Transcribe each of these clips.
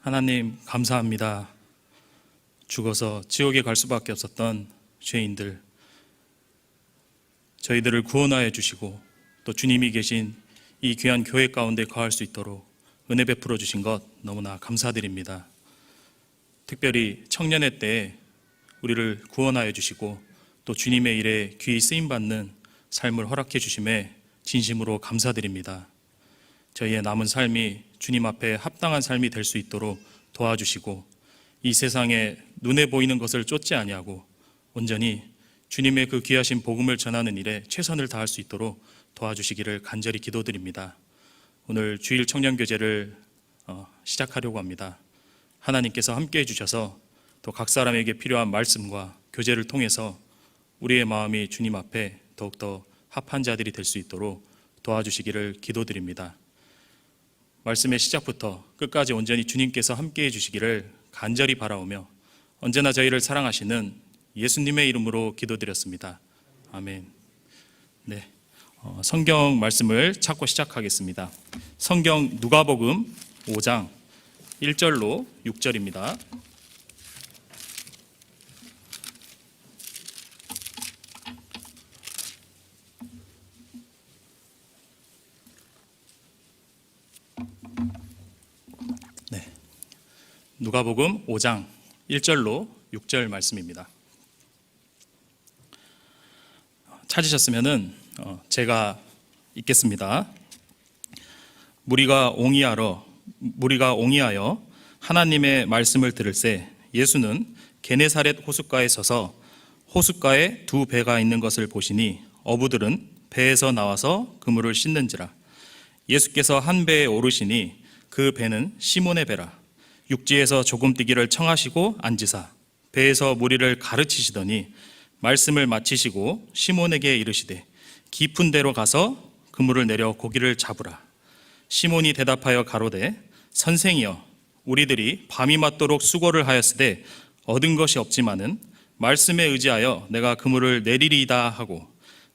하나님 감사합니다. 죽어서 지옥에 갈 수밖에 없었던 죄인들, 저희들을 구원하여 주시고 또 주님이 계신 이 귀한 교회 가운데 거할 수 있도록 은혜 베풀어 주신 것 너무나 감사드립니다. 특별히 청년의 때에 우리를 구원하여 주시고 또 주님의 일에 귀히 쓰임받는 삶을 허락해 주심에 진심으로 감사드립니다. 저희의 남은 삶이 주님 앞에 합당한 삶이 될 수 있도록 도와주시고 이 세상에 눈에 보이는 것을 쫓지 아니하고 온전히 주님의 그 귀하신 복음을 전하는 일에 최선을 다할 수 있도록 도와주시기를 간절히 기도드립니다. 오늘 주일 청년교제를 시작하려고 합니다. 하나님께서 함께해 주셔서 또 각 사람에게 필요한 말씀과 교제를 통해서 우리의 마음이 주님 앞에 더욱더 합한 자들이 될 수 있도록 도와주시기를 기도드립니다. 말씀의 시작부터 끝까지 온전히 주님께서 함께해 주시기를 간절히 바라오며 언제나 저희를 사랑하시는 예수님의 이름으로 기도드렸습니다. 아멘. 네, 성경 말씀을 찾고 시작하겠습니다. 성경 누가복음 5장 1절로 6절입니다. 네, 누가복음 5장 1절로 6절 말씀입니다. 찾으셨으면은 제가 읽겠습니다. 무리가 옹이하여 하나님의 말씀을 들을새 예수는 게네사렛 호숫가에 서서 호숫가에 두 배가 있는 것을 보시니 어부들은 배에서 나와서 그물을 씻는지라. 예수께서 한 배에 오르시니 그 배는 시몬의 배라. 육지에서 조금 뛰기를 청하시고 앉으사 배에서 무리를 가르치시더니 말씀을 마치시고 시몬에게 이르시되 깊은 데로 가서 그물을 내려 고기를 잡으라. 시몬이 대답하여 가로되 선생이여 우리들이 밤이 맞도록 수고를 하였으되 얻은 것이 없지만은 말씀에 의지하여 내가 그물을 내리리이다 하고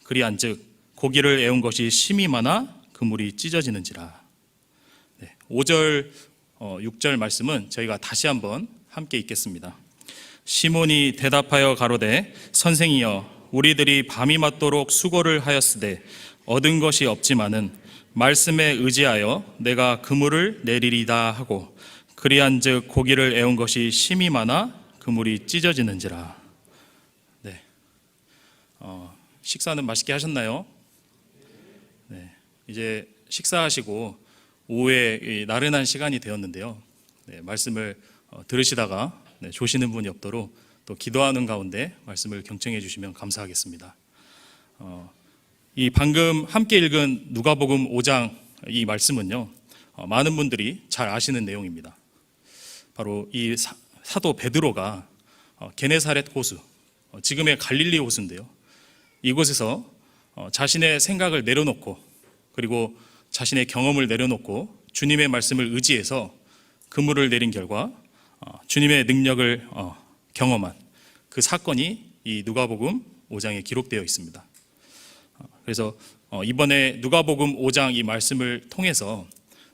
그리한즉 고기를 애운 것이 심이 많아 그물이 찢어지는지라. 5절 6절 말씀은 저희가 다시 한번 함께 읽겠습니다. 시몬이 대답하여 가로되 선생이여 우리들이 밤이 맞도록 수고를 하였으되 얻은 것이 없지만은 말씀에 의지하여 내가 그물을 내리리다 하고 그리한즉 고기를 애운 것이 심이 많아 그물이 찢어지는지라. 네, 식사는 맛있게 하셨나요? 네, 이제 식사하시고 오후에 나른한 시간이 되었는데요. 네, 말씀을 들으시다가 조시는 분이 없도록 또 기도하는 가운데 말씀을 경청해 주시면 감사하겠습니다. 이 방금 함께 읽은 누가복음 5장 이 말씀은요, 많은 분들이 잘 아시는 내용입니다. 바로 이 사도 베드로가 게네사렛 호수, 지금의 갈릴리 호수인데요, 이곳에서 자신의 생각을 내려놓고 그리고 자신의 경험을 내려놓고 주님의 말씀을 의지해서 그물을 내린 결과 주님의 능력을 경험한 그 사건이 이 누가복음 5장에 기록되어 있습니다. 그래서 이번에 누가복음 5장 이 말씀을 통해서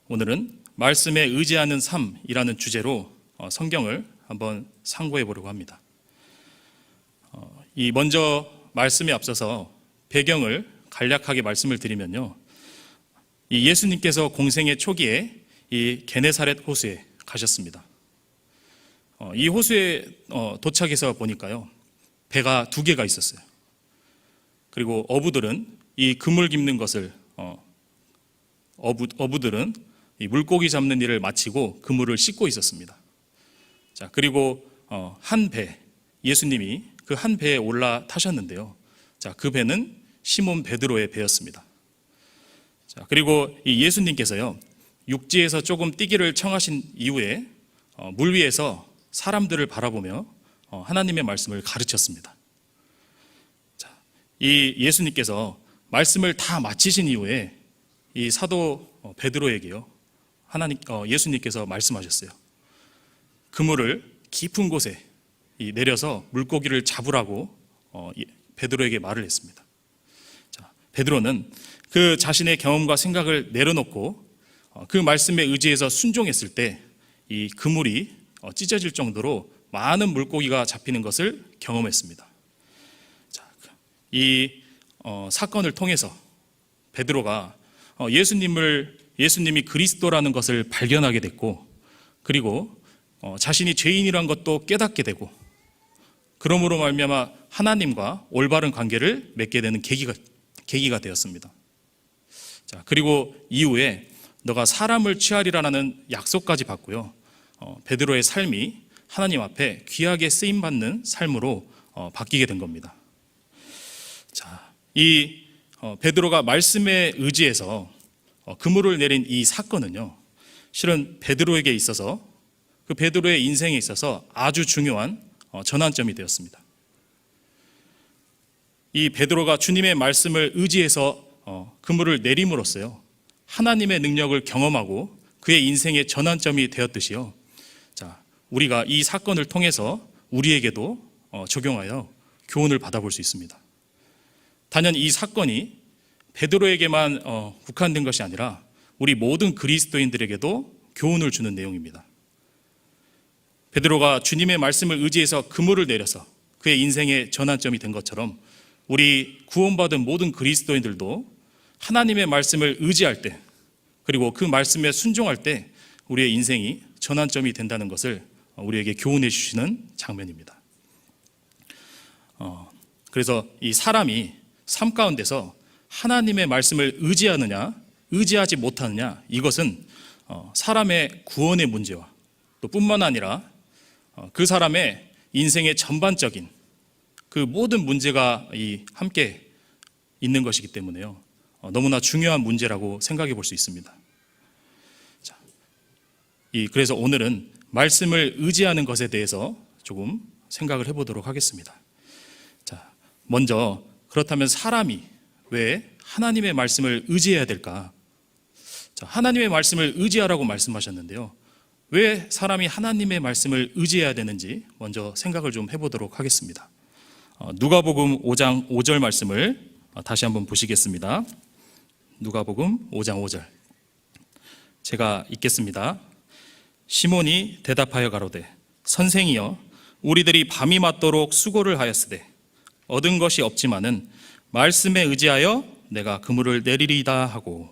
오늘은 말씀에 의지하는 삶이라는 주제로 성경을 한번 상고해 보려고 합니다. 이 먼저 말씀에 앞서서 배경을 간략하게 말씀을 드리면요, 이 예수님께서 공생의 초기에 이 게네사렛 호수에 가셨습니다. 이 호수에 도착해서 보니까요, 배가 두 개가 있었어요. 그리고 어부들은 이 그물 깁는 것을 어부들은 이 물고기 잡는 일을 마치고 그물을 씻고 있었습니다. 자, 그리고 한 배, 예수님이 그 한 배에 올라타셨는데요. 자, 그 배는 시몬 베드로의 배였습니다. 자, 그리고 이 예수님께서요, 육지에서 조금 뛰기를 청하신 이후에 물 위에서 사람들을 바라보며 하나님의 말씀을 가르쳤습니다. 자, 이 예수님께서 말씀을 다 마치신 이후에 이 사도 베드로에게요, 예수님께서 말씀하셨어요. 그물을 깊은 곳에 내려서 물고기를 잡으라고 베드로에게 말을 했습니다. 자, 베드로는 그 자신의 경험과 생각을 내려놓고 그 말씀에 의지해서 순종했을 때 이 그물이 찢어질 정도로 많은 물고기가 잡히는 것을 경험했습니다. 자, 이 사건을 통해서 베드로가 예수님이 그리스도라는 것을 발견하게 됐고, 그리고 자신이 죄인이란 것도 깨닫게 되고, 그러므로 말미암아 하나님과 올바른 관계를 맺게 되는 계기가 되었습니다. 자, 그리고 이후에 너가 사람을 취하리라는 약속까지 받고요. 베드로의 삶이 하나님 앞에 귀하게 쓰임 받는 삶으로 바뀌게 된 겁니다. 자, 이 베드로가 말씀에 의지해서 그물을 내린 이 사건은요, 실은 베드로에게 있어서, 그 베드로의 인생에 있어서 아주 중요한 전환점이 되었습니다. 이 베드로가 주님의 말씀을 의지해서 그물을 내림으로써요, 하나님의 능력을 경험하고 그의 인생의 전환점이 되었듯이요, 자, 우리가 이 사건을 통해서 우리에게도 적용하여 교훈을 받아볼 수 있습니다. 단연 이 사건이 베드로에게만 국한된 것이 아니라 우리 모든 그리스도인들에게도 교훈을 주는 내용입니다. 베드로가 주님의 말씀을 의지해서 그물을 내려서 그의 인생의 전환점이 된 것처럼 우리 구원받은 모든 그리스도인들도 하나님의 말씀을 의지할 때, 그리고 그 말씀에 순종할 때 우리의 인생이 전환점이 된다는 것을 우리에게 교훈해 주시는 장면입니다. 그래서 이 사람이 삶 가운데서 하나님의 말씀을 의지하느냐 의지하지 못하느냐, 이것은 사람의 구원의 문제와 또 뿐만 아니라 그 사람의 인생의 전반적인 그 모든 문제가 함께 있는 것이기 때문에요, 너무나 중요한 문제라고 생각해 볼 수 있습니다. 자, 그래서 오늘은 말씀을 의지하는 것에 대해서 조금 생각을 해보도록 하겠습니다. 자, 먼저 그렇다면 사람이 왜 하나님의 말씀을 의지해야 될까? 자, 하나님의 말씀을 의지하라고 말씀하셨는데요, 왜 사람이 하나님의 말씀을 의지해야 되는지 먼저 생각을 좀 해보도록 하겠습니다. 누가복음 5장 5절 말씀을 다시 한번 보시겠습니다. 누가복음 5장 5절, 제가 읽겠습니다. 시몬이 대답하여 가로되, 선생이여, 우리들이 밤이 맞도록 수고를 하였으되 얻은 것이 없지만은 말씀에 의지하여 내가 그물을 내리리이다 하고,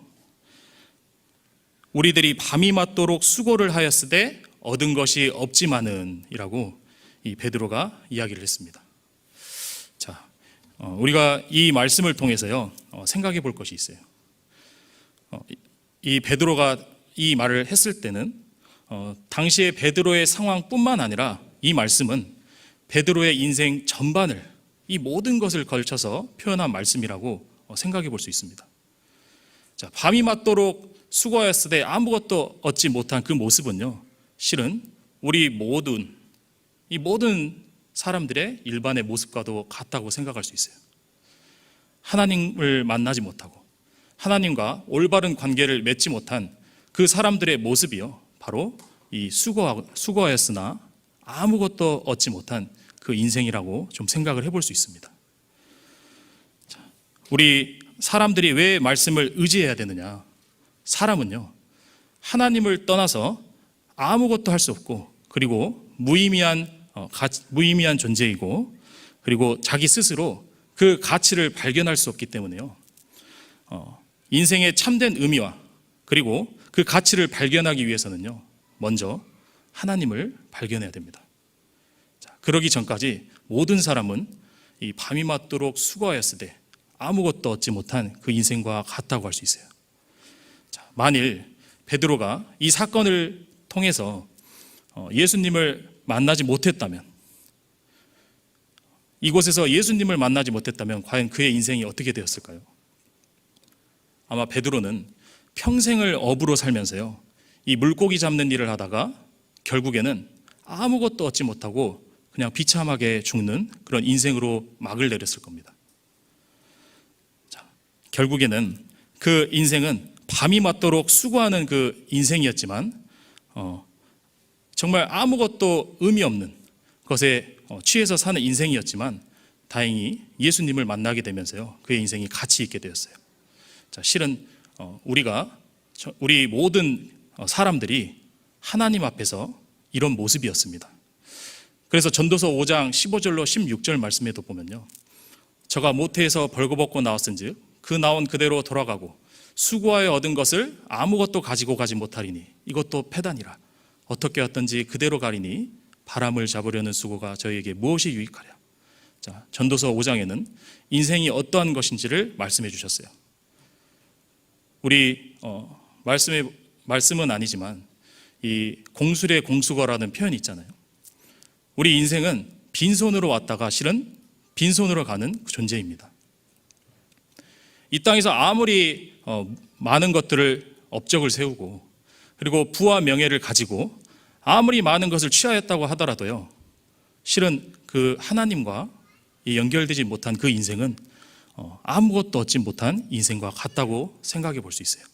우리들이 밤이 맞도록 수고를 하였으되 얻은 것이 없지만은 이라고 이 베드로가 이야기를 했습니다. 자, 우리가 이 말씀을 통해서요, 생각해 볼 것이 있어요. 이 베드로가 이 말을 했을 때는 당시의 베드로의 상황뿐만 아니라 이 말씀은 베드로의 인생 전반을, 이 모든 것을 걸쳐서 표현한 말씀이라고 생각해 볼 수 있습니다. 자, 밤이 맞도록 수고하였으되 아무것도 얻지 못한 그 모습은요, 실은 우리 이 모든 사람들의 일반의 모습과도 같다고 생각할 수 있어요. 하나님을 만나지 못하고 하나님과 올바른 관계를 맺지 못한 그 사람들의 모습이요, 바로 이 수고하였으나 아무것도 얻지 못한 그 인생이라고 좀 생각을 해볼 수 있습니다. 자, 우리 사람들이 왜 말씀을 의지해야 되느냐? 사람은요, 하나님을 떠나서 아무것도 할 수 없고, 그리고 무의미한 존재이고, 그리고 자기 스스로 그 가치를 발견할 수 없기 때문에요, 인생의 참된 의미와 그리고 그 가치를 발견하기 위해서는요, 먼저 하나님을 발견해야 됩니다. 자, 그러기 전까지 모든 사람은 이 밤이 맞도록 수고하였으되 아무것도 얻지 못한 그 인생과 같다고 할 수 있어요. 자, 만일 베드로가 이 사건을 통해서 예수님을 만나지 못했다면, 이곳에서 예수님을 만나지 못했다면 과연 그의 인생이 어떻게 되었을까요? 아마 베드로는 평생을 어부로 살면서요, 이 물고기 잡는 일을 하다가 결국에는 아무것도 얻지 못하고 그냥 비참하게 죽는 그런 인생으로 막을 내렸을 겁니다. 자, 결국에는 그 인생은 밤이 맞도록 수고하는 그 인생이었지만 정말 아무것도 의미 없는 것에 취해서 사는 인생이었지만 다행히 예수님을 만나게 되면서요, 그의 인생이 가치 있게 되었어요. 자, 실은 우리 모든 사람들이 하나님 앞에서 이런 모습이었습니다. 그래서 전도서 5장 15절로 16절 말씀에도 보면요, 저가 모태에서 벌거벗고 나왔은즉 그 나온 그대로 돌아가고 수고하여 얻은 것을 아무것도 가지고 가지 못하리니 이것도 패단이라. 어떻게 왔든지 그대로 가리니 바람을 잡으려는 수고가 저희에게 무엇이 유익하랴. 자, 전도서 5장에는 인생이 어떠한 것인지를 말씀해 주셨어요. 우리 말씀은 아니지만 이 공술의 공수거라는 표현이 있잖아요. 우리 인생은 빈손으로 왔다가 실은 빈손으로 가는 존재입니다. 이 땅에서 아무리 많은 것들을 업적을 세우고 그리고 부와 명예를 가지고 아무리 많은 것을 취하였다고 하더라도요, 실은 그 하나님과 연결되지 못한 그 인생은 아무것도 얻지 못한 인생과 같다고 생각해 볼 수 있어요.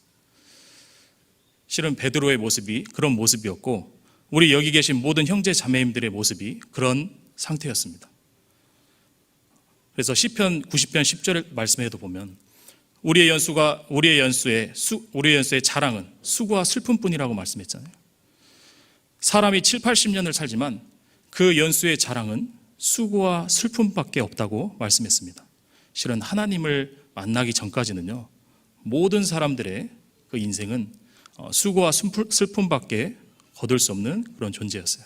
실은 베드로의 모습이 그런 모습이었고 우리 여기 계신 모든 형제 자매님들의 모습이 그런 상태였습니다. 그래서 시편 90편 10절 말씀에도 보면 우리의 연수의 자랑은 수고와 슬픔뿐이라고 말씀했잖아요. 사람이 7, 80년을 살지만 그 연수의 자랑은 수고와 슬픔밖에 없다고 말씀했습니다. 실은 하나님을 만나기 전까지는요, 모든 사람들의 그 인생은 수고와 슬픔밖에 거둘 수 없는 그런 존재였어요.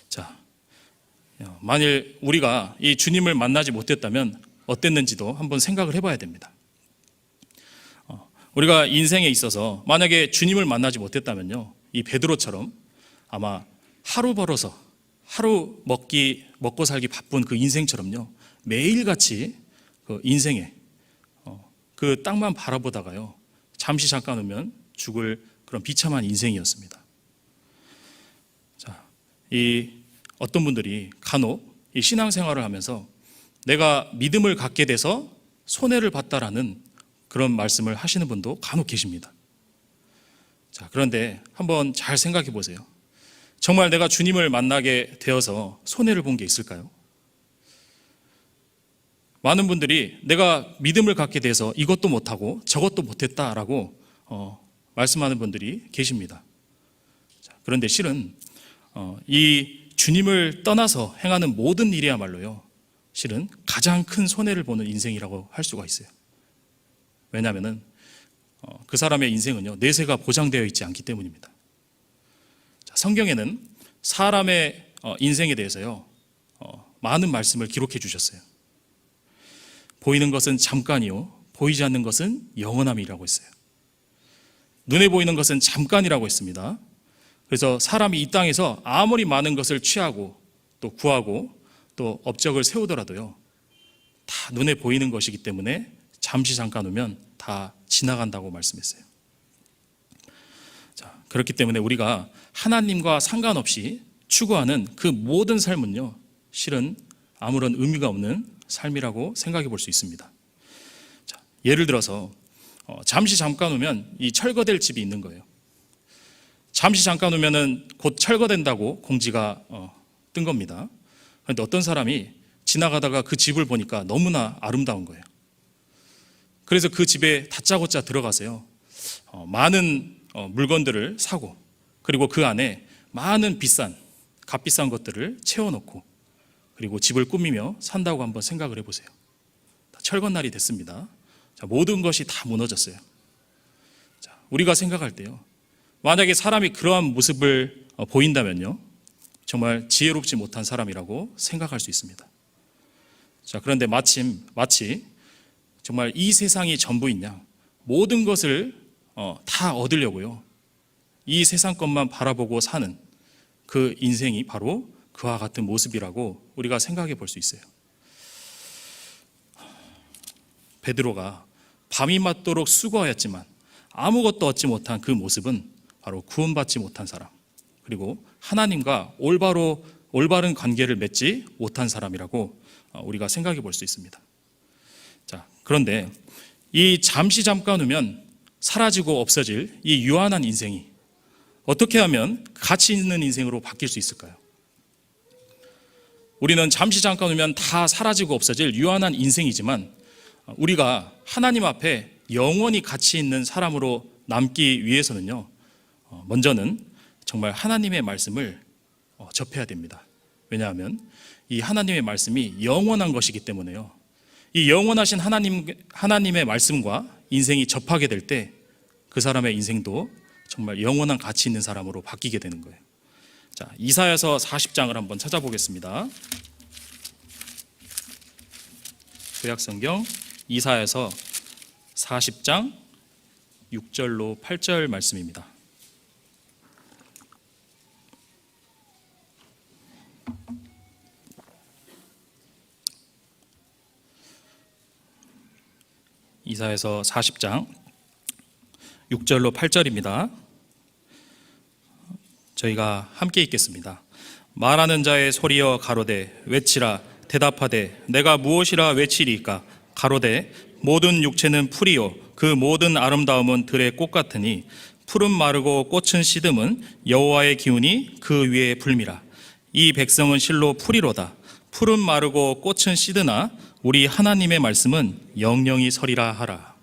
자, 만일 우리가 이 주님을 만나지 못했다면 어땠는지도 한번 생각을 해봐야 됩니다. 우리가 인생에 있어서 만약에 주님을 만나지 못했다면요, 이 베드로처럼 아마 하루 벌어서 하루 먹고 살기 바쁜 그 인생처럼요, 매일같이 그 인생에 그 땅만 바라보다가요, 잠시 잠깐 오면 죽을 그런 비참한 인생이었습니다. 자, 이 어떤 분들이 간혹 이 신앙생활을 하면서 내가 믿음을 갖게 돼서 손해를 봤다라는 그런 말씀을 하시는 분도 간혹 계십니다. 자, 그런데 한번 잘 생각해 보세요. 정말 내가 주님을 만나게 되어서 손해를 본 게 있을까요? 많은 분들이 내가 믿음을 갖게 돼서 이것도 못하고 저것도 못했다라고 말씀하는 분들이 계십니다. 자, 그런데 실은 이 주님을 떠나서 행하는 모든 일이야말로요, 실은 가장 큰 손해를 보는 인생이라고 할 수가 있어요. 왜냐하면 그 사람의 인생은요, 내세가 보장되어 있지 않기 때문입니다. 자, 성경에는 사람의 인생에 대해서요, 많은 말씀을 기록해 주셨어요. 보이는 것은 잠깐이요, 보이지 않는 것은 영원함이라고 했어요. 눈에 보이는 것은 잠깐이라고 했습니다. 그래서 사람이 이 땅에서 아무리 많은 것을 취하고 또 구하고 또 업적을 세우더라도요, 다 눈에 보이는 것이기 때문에 잠시 잠깐 오면 다 지나간다고 말씀했어요. 자, 그렇기 때문에 우리가 하나님과 상관없이 추구하는 그 모든 삶은요, 실은 아무런 의미가 없는 삶이라고 생각해 볼 수 있습니다. 자, 예를 들어서 잠시 잠깐 오면 이 철거될 집이 있는 거예요. 잠시 잠깐 오면은 곧 철거된다고 공지가 뜬 겁니다. 그런데 어떤 사람이 지나가다가 그 집을 보니까 너무나 아름다운 거예요. 그래서 그 집에 다짜고짜 들어가세요. 많은 물건들을 사고, 그리고 그 안에 많은 값비싼 것들을 채워놓고, 그리고 집을 꾸미며 산다고 한번 생각을 해보세요. 철거날이 됐습니다. 자, 모든 것이 다 무너졌어요. 자, 우리가 생각할 때요, 만약에 사람이 그러한 모습을 보인다면요, 정말 지혜롭지 못한 사람이라고 생각할 수 있습니다. 자, 그런데 마치 정말 이 세상이 전부인 양 모든 것을 다 얻으려고요, 이 세상 것만 바라보고 사는 그 인생이 바로 그와 같은 모습이라고 우리가 생각해 볼 수 있어요. 베드로가 밤이 맞도록 수고하였지만 아무것도 얻지 못한 그 모습은 바로 구원받지 못한 사람, 그리고 하나님과 올바른 관계를 맺지 못한 사람이라고 우리가 생각해 볼 수 있습니다. 자, 그런데 이 잠시 잠깐 후면 사라지고 없어질 이 유한한 인생이 어떻게 하면 가치 있는 인생으로 바뀔 수 있을까요? 우리는 잠시 잠깐 후면 다 사라지고 없어질 유한한 인생이지만 우리가 하나님 앞에 영원히 가치 있는 사람으로 남기 위해서는요, 먼저는 정말 하나님의 말씀을 접해야 됩니다. 왜냐하면 이 하나님의 말씀이 영원한 것이기 때문에요. 이 영원하신 하나님의 말씀과 인생이 접하게 될 때 그 사람의 인생도 정말 영원한 가치 있는 사람으로 바뀌게 되는 거예요. 자, 이사야서 40장을 한번 찾아보겠습니다. 구약성경 이사야서 40장 6절로 8절 말씀입니다. 이사야서 40장 6절로 8절입니다. 저희가 함께 읽겠습니다. 말하는 자의 소리여 가로되 외치라. 대답하되 내가 무엇이라 외치리까. 가로되 모든 육체는 풀이요 그 모든 아름다움은 들의 꽃 같으니 푸른 마르고 꽃은 시듬은 여호와의 기운이 그 위에 불미라. 이 백성은 실로 풀이로다. 푸른 마르고 꽃은 시드나 우리 하나님의 말씀은 영영이 서리라 하라.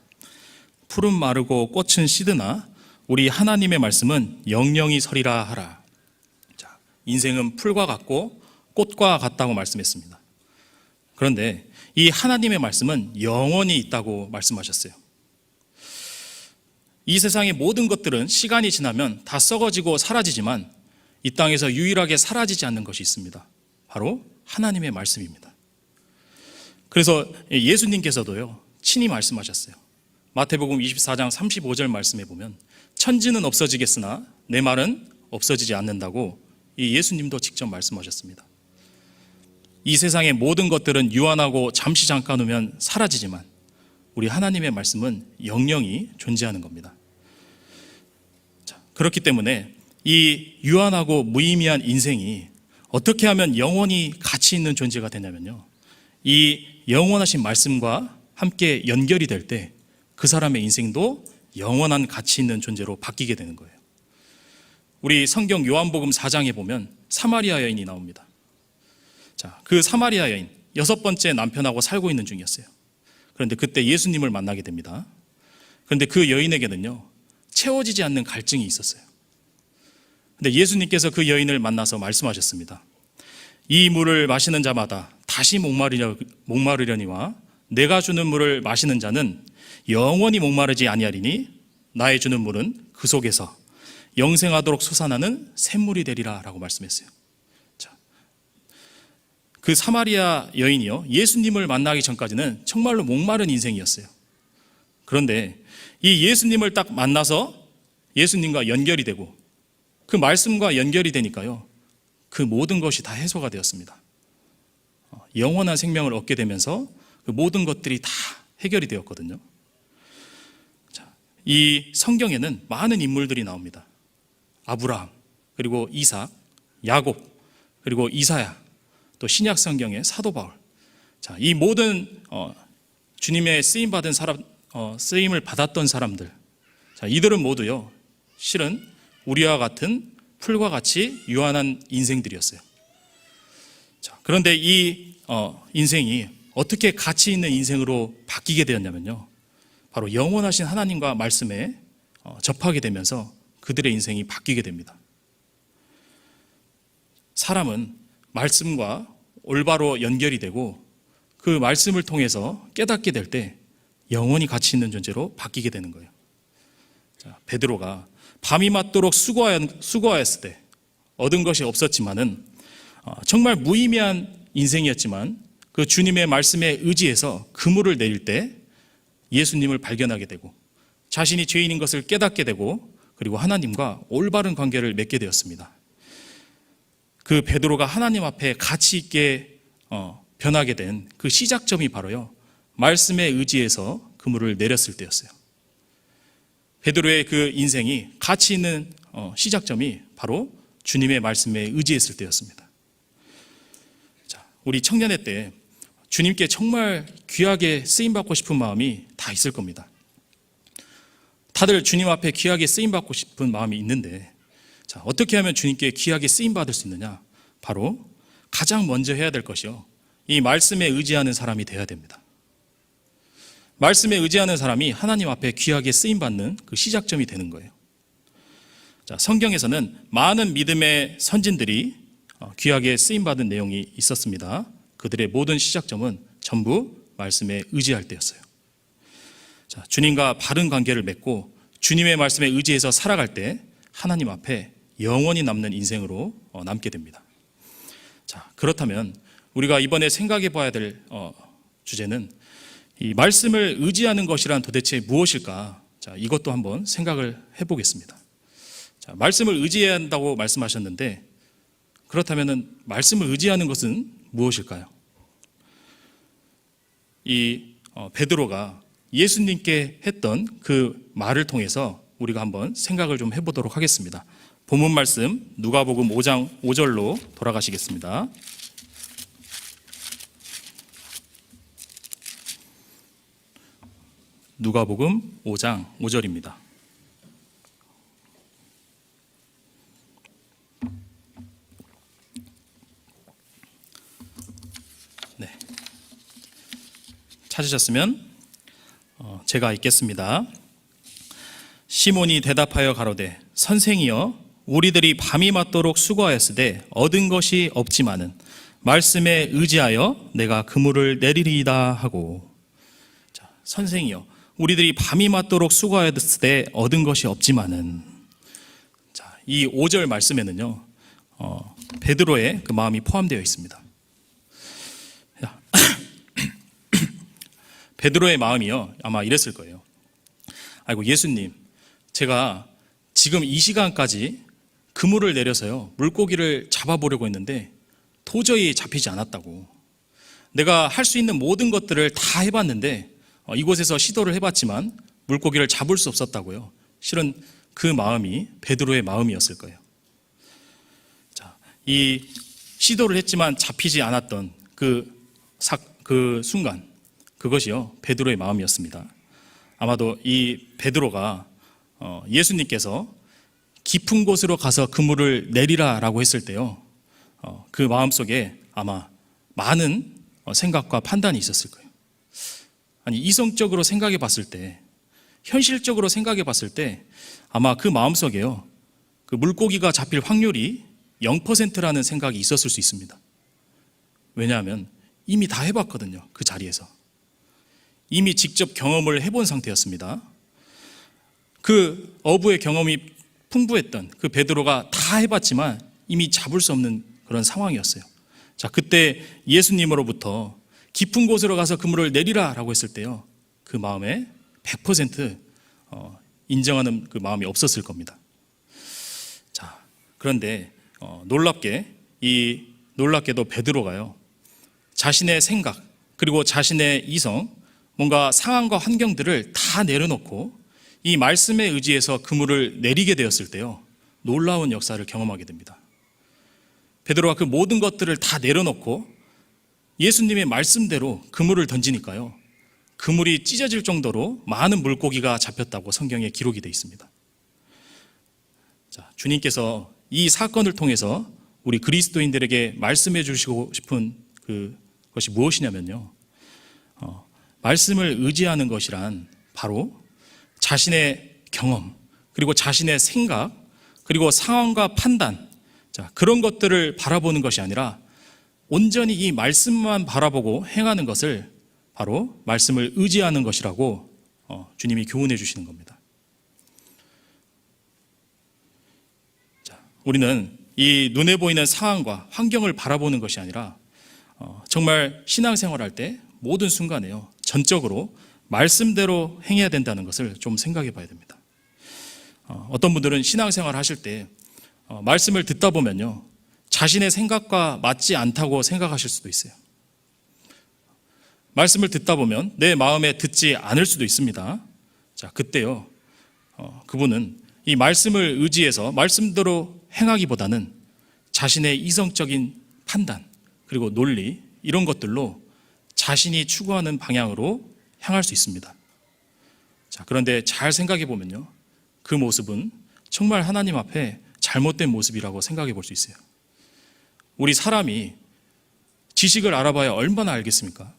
푸른 마르고 꽃은 시드나 우리 하나님의 말씀은 영영이 서리라 하라. 자, 인생은 풀과 같고 꽃과 같다고 말씀했습니다. 그런데 이 하나님의 말씀은 영원히 있다고 말씀하셨어요. 이 세상의 모든 것들은 시간이 지나면 다 썩어지고 사라지지만 이 땅에서 유일하게 사라지지 않는 것이 있습니다. 바로 하나님의 말씀입니다. 그래서 예수님께서도요, 친히 말씀하셨어요. 마태복음 24장 35절 말씀에 보면 천지는 없어지겠으나 내 말은 없어지지 않는다고 이 예수님도 직접 말씀하셨습니다. 이 세상의 모든 것들은 유한하고 잠시 잠깐 오면 사라지지만 우리 하나님의 말씀은 영영히 존재하는 겁니다. 자, 그렇기 때문에 이 유한하고 무의미한 인생이 어떻게 하면 영원히 가치 있는 존재가 되냐면요, 이 영원하신 말씀과 함께 연결이 될 때 그 사람의 인생도 영원한 가치 있는 존재로 바뀌게 되는 거예요. 우리 성경 요한복음 4장에 보면 사마리아 여인이 나옵니다. 자, 그 사마리아 여인 6번째 남편하고 살고 있는 중이었어요. 그런데 그때 예수님을 만나게 됩니다. 그런데 그 여인에게는요, 채워지지 않는 갈증이 있었어요. 그런데 예수님께서 그 여인을 만나서 말씀하셨습니다. 이 물을 마시는 자마다 다시 목마르려니와 내가 주는 물을 마시는 자는 영원히 목마르지 아니하리니 나의 주는 물은 그 속에서 영생하도록 솟아나는 샘물이 되리라 라고 말씀했어요. 자, 그 사마리아 여인이요, 예수님을 만나기 전까지는 정말로 목마른 인생이었어요. 그런데 이 예수님을 딱 만나서 예수님과 연결이 되고 그 말씀과 연결이 되니까요, 그 모든 것이 다 해소가 되었습니다. 영원한 생명을 얻게 되면서 그 모든 것들이 다 해결이 되었거든요. 자, 이 성경에는 많은 인물들이 나옵니다. 아브라함, 그리고 이삭, 야곱, 그리고 이사야, 또 신약 성경의 사도 바울. 자, 이 모든 주님의 쓰임을 받았던 사람들, 자, 이들은 모두요, 실은 우리와 같은 풀과 같이 유한한 인생들이었어요. 자, 그런데 이 인생이 어떻게 가치 있는 인생으로 바뀌게 되었냐면요, 바로 영원하신 하나님과 말씀에 접하게 되면서 그들의 인생이 바뀌게 됩니다. 사람은 말씀과 올바로 연결이 되고 그 말씀을 통해서 깨닫게 될 때 영원히 가치 있는 존재로 바뀌게 되는 거예요. 자, 베드로가 밤이 맞도록 수고하였을 때 얻은 것이 없었지만은 정말 무의미한 인생이었지만 그 주님의 말씀에 의지해서 그물을 내릴 때 예수님을 발견하게 되고 자신이 죄인인 것을 깨닫게 되고 그리고 하나님과 올바른 관계를 맺게 되었습니다. 그 베드로가 하나님 앞에 가치 있게 변하게 된 그 시작점이 바로요, 말씀에 의지해서 그물을 내렸을 때였어요. 베드로의 그 인생이 가치 있는 시작점이 바로 주님의 말씀에 의지했을 때였습니다. 자, 우리 청년회 때 주님께 정말 귀하게 쓰임받고 싶은 마음이 다 있을 겁니다. 다들 주님 앞에 귀하게 쓰임받고 싶은 마음이 있는데, 자, 어떻게 하면 주님께 귀하게 쓰임받을 수 있느냐? 바로 가장 먼저 해야 될 것이요, 이 말씀에 의지하는 사람이 되어야 됩니다. 말씀에 의지하는 사람이 하나님 앞에 귀하게 쓰임받는 그 시작점이 되는 거예요. 자, 성경에서는 많은 믿음의 선진들이 귀하게 쓰임받은 내용이 있었습니다. 그들의 모든 시작점은 전부 말씀에 의지할 때였어요. 자, 주님과 바른 관계를 맺고 주님의 말씀에 의지해서 살아갈 때 하나님 앞에 영원히 남는 인생으로 남게 됩니다. 자, 그렇다면 우리가 이번에 생각해 봐야 될 주제는 이 말씀을 의지하는 것이란 도대체 무엇일까? 자, 이것도 한번 생각을 해보겠습니다. 자, 말씀을 의지해야 한다고 말씀하셨는데 그렇다면 말씀을 의지하는 것은 무엇일까요? 이 베드로가 예수님께 했던 그 말을 통해서 우리가 한번 생각을 좀 해보도록 하겠습니다. 본문 말씀 누가복음 5장 5절로 돌아가시겠습니다. 누가복음 5장 5절입니다. 네. 찾으셨으면 제가 읽겠습니다. 시몬이 대답하여 가로되 선생이여 우리들이 밤이 맞도록 수고하였으되 얻은 것이 없지만은 말씀에 의지하여 내가 그물을 내리리이다 하고. 자, 선생이여 우리들이 밤이 맞도록 수고하였으되 얻은 것이 없지만은. 자, 이 5절 말씀에는요 베드로의 그 마음이 포함되어 있습니다. 베드로의 마음이요 아마 이랬을 거예요. 아이고 예수님, 제가 지금 이 시간까지 그물을 내려서요 물고기를 잡아보려고 했는데 도저히 잡히지 않았다고. 내가 할 수 있는 모든 것들을 다 해봤는데 이곳에서 시도를 해봤지만 물고기를 잡을 수 없었다고요. 실은 그 마음이 베드로의 마음이었을 거예요. 자, 이 시도를 했지만 잡히지 않았던 그 순간, 그것이요 베드로의 마음이었습니다. 아마도 이 베드로가 예수님께서 깊은 곳으로 가서 그물을 내리라라고 했을 때요 그 마음속에 아마 많은 생각과 판단이 있었을 거예요. 아니, 이성적으로 생각해 봤을 때, 현실적으로 생각해 봤을 때 아마 그 마음속에요 그 물고기가 잡힐 확률이 0%라는 생각이 있었을 수 있습니다. 왜냐하면 이미 다 해봤거든요. 그 자리에서 이미 직접 경험을 해본 상태였습니다. 그 어부의 경험이 풍부했던 그 베드로가 다 해봤지만 이미 잡을 수 없는 그런 상황이었어요. 자, 그때 예수님으로부터 깊은 곳으로 가서 그물을 내리라라고 했을 때요 그 마음에 100% 인정하는 그 마음이 없었을 겁니다. 자, 그런데 놀랍게도 베드로가요 자신의 생각 그리고 자신의 이성, 뭔가 상황과 환경들을 다 내려놓고 이 말씀에 의지해서 그물을 내리게 되었을 때요 놀라운 역사를 경험하게 됩니다. 베드로가 그 모든 것들을 다 내려놓고 예수님의 말씀대로 그물을 던지니까요 그물이 찢어질 정도로 많은 물고기가 잡혔다고 성경에 기록이 되어 있습니다. 자, 주님께서 이 사건을 통해서 우리 그리스도인들에게 말씀해 주시고 싶은 그것이 무엇이냐면요 말씀을 의지하는 것이란 바로 자신의 경험 그리고 자신의 생각 그리고 상황과 판단, 자, 그런 것들을 바라보는 것이 아니라 온전히 이 말씀만 바라보고 행하는 것을 바로 말씀을 의지하는 것이라고 주님이 교훈해 주시는 겁니다. 자, 우리는 이 눈에 보이는 상황과 환경을 바라보는 것이 아니라 정말 신앙생활할 때 모든 순간에요 전적으로 말씀대로 행해야 된다는 것을 좀 생각해 봐야 됩니다. 어떤 분들은 신앙생활 하실 때 말씀을 듣다 보면요 자신의 생각과 맞지 않다고 생각하실 수도 있어요. 말씀을 듣다 보면 내 마음에 듣지 않을 수도 있습니다. 자, 그때요 그분은 이 말씀을 의지해서 말씀대로 행하기보다는 자신의 이성적인 판단 그리고 논리 이런 것들로 자신이 추구하는 방향으로 향할 수 있습니다. 자, 그런데 잘 생각해 보면요 그 모습은 정말 하나님 앞에 잘못된 모습이라고 생각해 볼 수 있어요. 우리 사람이 지식을 알아봐야 얼마나 알겠습니까?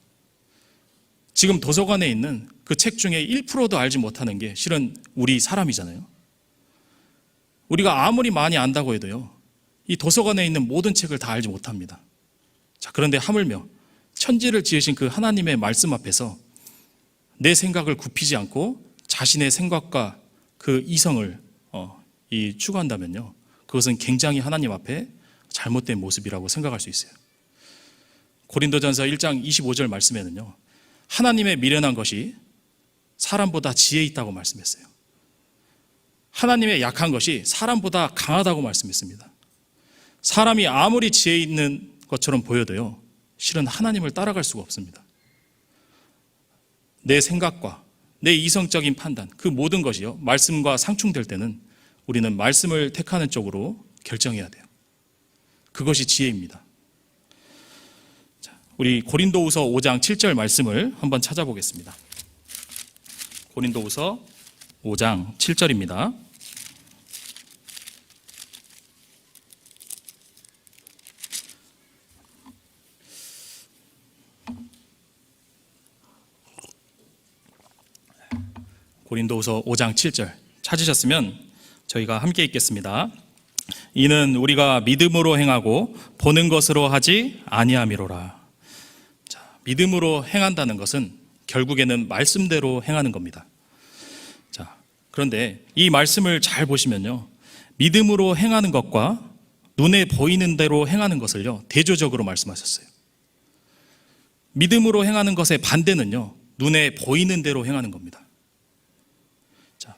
지금 도서관에 있는 그 책 중에 1%도 알지 못하는 게 실은 우리 사람이잖아요. 우리가 아무리 많이 안다고 해도요, 이 도서관에 있는 모든 책을 다 알지 못합니다. 자, 그런데 하물며 천지를 지으신 그 하나님의 말씀 앞에서 내 생각을 굽히지 않고 자신의 생각과 그 이성을 추구한다면요, 그것은 굉장히 하나님 앞에 잘못된 모습이라고 생각할 수 있어요. 고린도전서 1장 25절 말씀에는요, 하나님의 미련한 것이 사람보다 지혜 있다고 말씀했어요. 하나님의 약한 것이 사람보다 강하다고 말씀했습니다. 사람이 아무리 지혜 있는 것처럼 보여도요, 실은 하나님을 따라갈 수가 없습니다. 내 생각과 내 이성적인 판단, 그 모든 것이요, 말씀과 상충될 때는 우리는 말씀을 택하는 쪽으로 결정해야 돼요. 그것이 지혜입니다. 자, 우리 고린도후서 5장 7절 말씀을 한번 찾아보겠습니다. 고린도후서 5장 7절입니다. 고린도후서 5장 7절 찾으셨으면 저희가 함께 읽겠습니다. 이는 우리가 믿음으로 행하고 보는 것으로 하지 아니함이로라. 자, 믿음으로 행한다는 것은 결국에는 말씀대로 행하는 겁니다. 자, 그런데 이 말씀을 잘 보시면요, 믿음으로 행하는 것과 눈에 보이는 대로 행하는 것을요, 대조적으로 말씀하셨어요. 믿음으로 행하는 것의 반대는요, 눈에 보이는 대로 행하는 겁니다.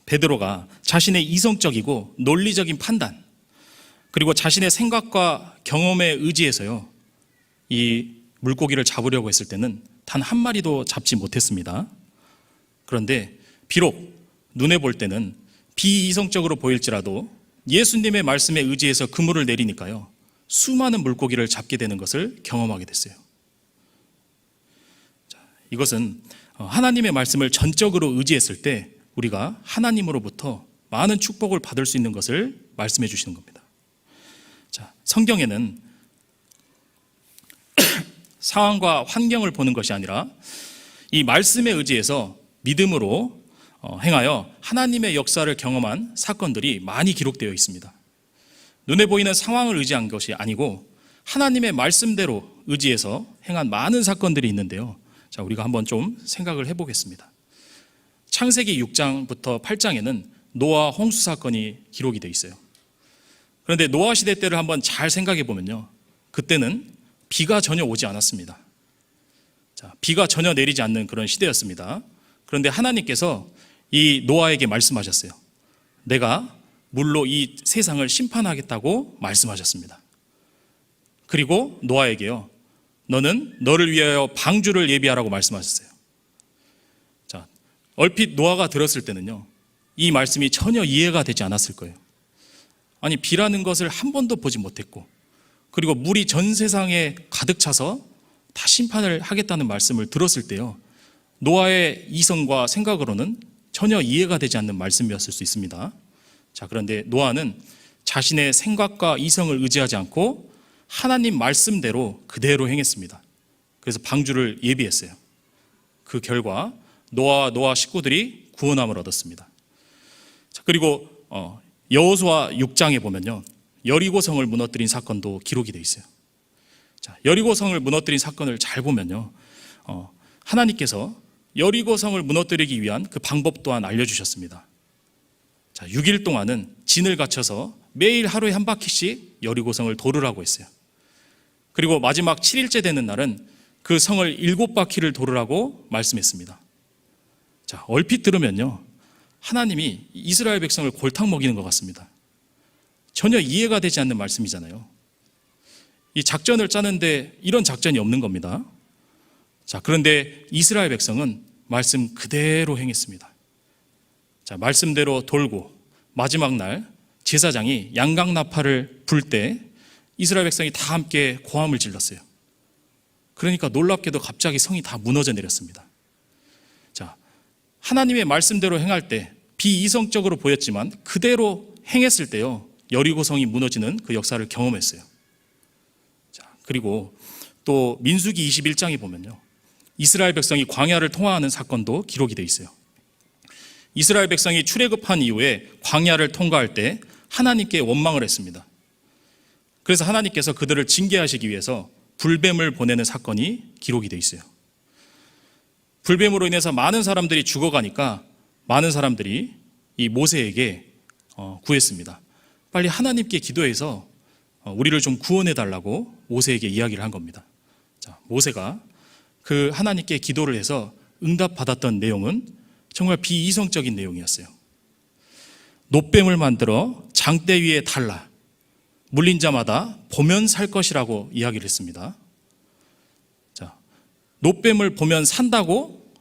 베드로가 자신의 이성적이고 논리적인 판단, 그리고 자신의 생각과 경험에 의지해서요, 이 물고기를 잡으려고 했을 때는 단 한 마리도 잡지 못했습니다. 그런데 비록 눈에 볼 때는 비이성적으로 보일지라도 예수님의 말씀에 의지해서 그물을 내리니까요, 수많은 물고기를 잡게 되는 것을 경험하게 됐어요. 자, 이것은 하나님의 말씀을 전적으로 의지했을 때 우리가 하나님으로부터 많은 축복을 받을 수 있는 것을 말씀해 주시는 겁니다. 자, 성경에는 상황과 환경을 보는 것이 아니라 이 말씀에 의지해서 믿음으로 행하여 하나님의 역사를 경험한 사건들이 많이 기록되어 있습니다. 눈에 보이는 상황을 의지한 것이 아니고 하나님의 말씀대로 의지해서 행한 많은 사건들이 있는데요. 자, 우리가 한번 좀 생각을 해보겠습니다. 창세기 6장부터 8장에는 노아 홍수 사건이 기록이 되어 있어요. 그런데 노아 시대 때를 한번 잘 생각해 보면요, 그때는 비가 전혀 오지 않았습니다. 자, 비가 전혀 내리지 않는 그런 시대였습니다. 그런데 하나님께서 이 노아에게 말씀하셨어요. 내가 물로 이 세상을 심판하겠다고 말씀하셨습니다. 그리고 노아에게요, 너는 너를 위하여 방주를 예비하라고 말씀하셨어요. 자, 얼핏 노아가 들었을 때는요, 이 말씀이 전혀 이해가 되지 않았을 거예요. 아니, 비라는 것을 한 번도 보지 못했고, 그리고 물이 전 세상에 가득 차서 다 심판을 하겠다는 말씀을 들었을 때요, 노아의 이성과 생각으로는 전혀 이해가 되지 않는 말씀이었을 수 있습니다. 자, 그런데 노아는 자신의 생각과 이성을 의지하지 않고 하나님 말씀대로 그대로 행했습니다. 그래서 방주를 예비했어요. 그 결과 노아와 노아 식구들이 구원함을 얻었습니다. 자, 그리고 여호수아 6장에 보면요, 여리고 성을 무너뜨린 사건도 기록이 되어 있어요. 자, 여리고 성을 무너뜨린 사건을 잘 보면요, 하나님께서 여리고 성을 무너뜨리기 위한 그 방법 또한 알려주셨습니다. 자, 6일 동안은 진을 갖춰서 매일 하루에 한 바퀴씩 여리고 성을 돌으라고 했어요. 그리고 마지막 7일째 되는 날은 그 성을 7바퀴를 돌으라고 말씀했습니다. 자, 얼핏 들으면요, 하나님이 이스라엘 백성을 골탕 먹이는 것 같습니다. 전혀 이해가 되지 않는 말씀이잖아요. 이 작전을 짜는데 이런 작전이 없는 겁니다. 자, 그런데 이스라엘 백성은 말씀 그대로 행했습니다. 자, 말씀대로 돌고 마지막 날 제사장이 양강나팔을 불 때 이스라엘 백성이 다 함께 고함을 질렀어요. 그러니까 놀랍게도 갑자기 성이 다 무너져 내렸습니다. 자, 하나님의 말씀대로 행할 때 비이성적으로 보였지만 그대로 행했을 때요, 여리고 성이 무너지는 그 역사를 경험했어요. 자, 그리고 또 민수기 21장에 보면요, 이스라엘 백성이 광야를 통과하는 사건도 기록이 되어 있어요. 이스라엘 백성이 출애굽한 이후에 광야를 통과할 때 하나님께 원망을 했습니다. 그래서 하나님께서 그들을 징계하시기 위해서 불뱀을 보내는 사건이 기록이 되어 있어요. 불뱀으로 인해서 많은 사람들이 죽어가니까 많은 사람들이 이 모세에게 구했습니다. 빨리 하나님께 기도해서 우리를 좀 구원해 달라고 모세에게 이야기를 한 겁니다. 자, 모세가 그 하나님께 기도를 해서 응답받았던 내용은 정말 비이성적인 내용이었어요. 놋뱀을 만들어 장대 위에 달라 물린 자마다 보면 살 것이라고 이야기를 했습니다. 자, 놋뱀을 보면 산다고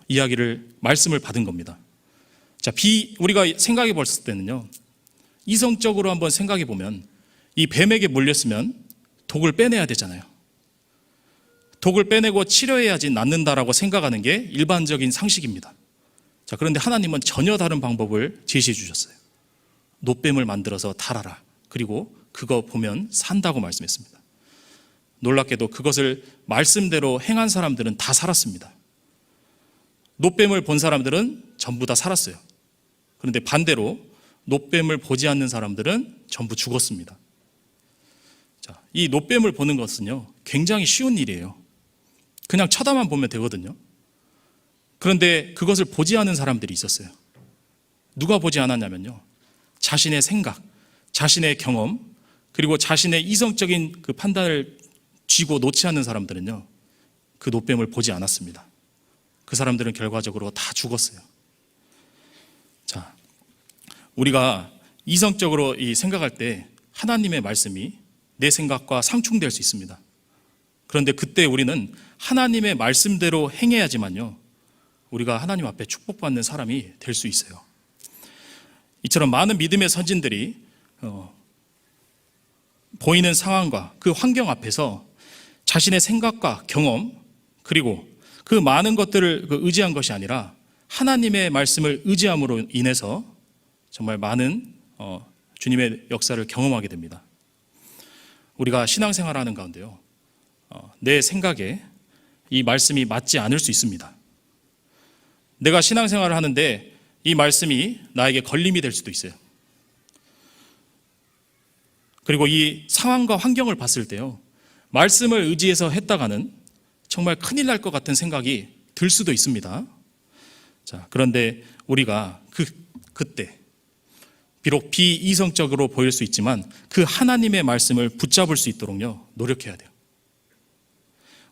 말씀을 받은 겁니다. 자, 우리가 생각해 봤을 때는요, 이성적으로 한번 생각해 보면 이 뱀에게 물렸으면 독을 빼내야 되잖아요. 독을 빼내고 치료해야지 낫는다라고 생각하는 게 일반적인 상식입니다. 자, 그런데 하나님은 전혀 다른 방법을 제시해 주셨어요. 놋뱀을 만들어서 달아라. 그리고 그거 보면 산다고 말씀했습니다. 놀랍게도 그것을 말씀대로 행한 사람들은 다 살았습니다. 놋뱀을 본 사람들은 전부 다 살았어요. 그런데 반대로 놋뱀을 보지 않는 사람들은 전부 죽었습니다. 자, 이 놋뱀을 보는 것은요, 굉장히 쉬운 일이에요. 그냥 쳐다만 보면 되거든요. 그런데 그것을 보지 않은 사람들이 있었어요. 누가 보지 않았냐면요, 자신의 생각, 자신의 경험, 그리고 자신의 이성적인 그 판단을 쥐고 놓지 않는 사람들은요, 그 놋뱀을 보지 않았습니다. 그 사람들은 결과적으로 다 죽었어요. 자, 우리가 이성적으로 생각할 때 하나님의 말씀이 내 생각과 상충될 수 있습니다. 그런데 그때 우리는 하나님의 말씀대로 행해야지만요, 우리가 하나님 앞에 축복받는 사람이 될 수 있어요. 이처럼 많은 믿음의 선진들이 보이는 상황과 그 환경 앞에서 자신의 생각과 경험, 그리고 그 많은 것들을 의지한 것이 아니라 하나님의 말씀을 의지함으로 인해서 정말 많은 주님의 역사를 경험하게 됩니다. 우리가 신앙생활하는 가운데요, 내 생각에 이 말씀이 맞지 않을 수 있습니다. 내가 신앙생활을 하는데 이 말씀이 나에게 걸림이 될 수도 있어요. 그리고 이 상황과 환경을 봤을 때요, 말씀을 의지해서 했다가는 정말 큰일 날 것 같은 생각이 들 수도 있습니다. 자, 그런데 우리가 그때 비록 비이성적으로 보일 수 있지만 그 하나님의 말씀을 붙잡을 수 있도록요, 노력해야 돼요.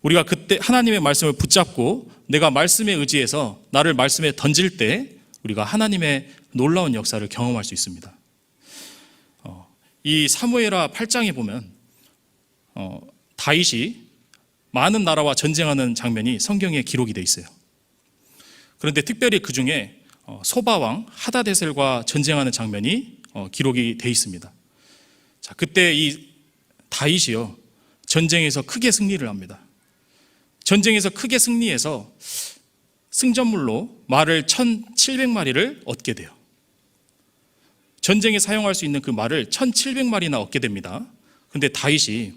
우리가 그때 하나님의 말씀을 붙잡고 내가 말씀에 의지해서 나를 말씀에 던질 때 우리가 하나님의 놀라운 역사를 경험할 수 있습니다. 이 사무엘하 8장에 보면 다윗이 많은 나라와 전쟁하는 장면이 성경에 기록이 되어 있어요. 그런데 특별히 그 중에 소바왕 하다데셀과 전쟁하는 장면이 기록이 되어 있습니다. 자, 그때 이 다윗이요, 전쟁에서 크게 승리를 합니다. 전쟁에서 크게 승리해서 승전물로 말을 1700마리를 얻게 돼요. 전쟁에 사용할 수 있는 그 말을 1700마리나 얻게 됩니다. 그런데 다윗이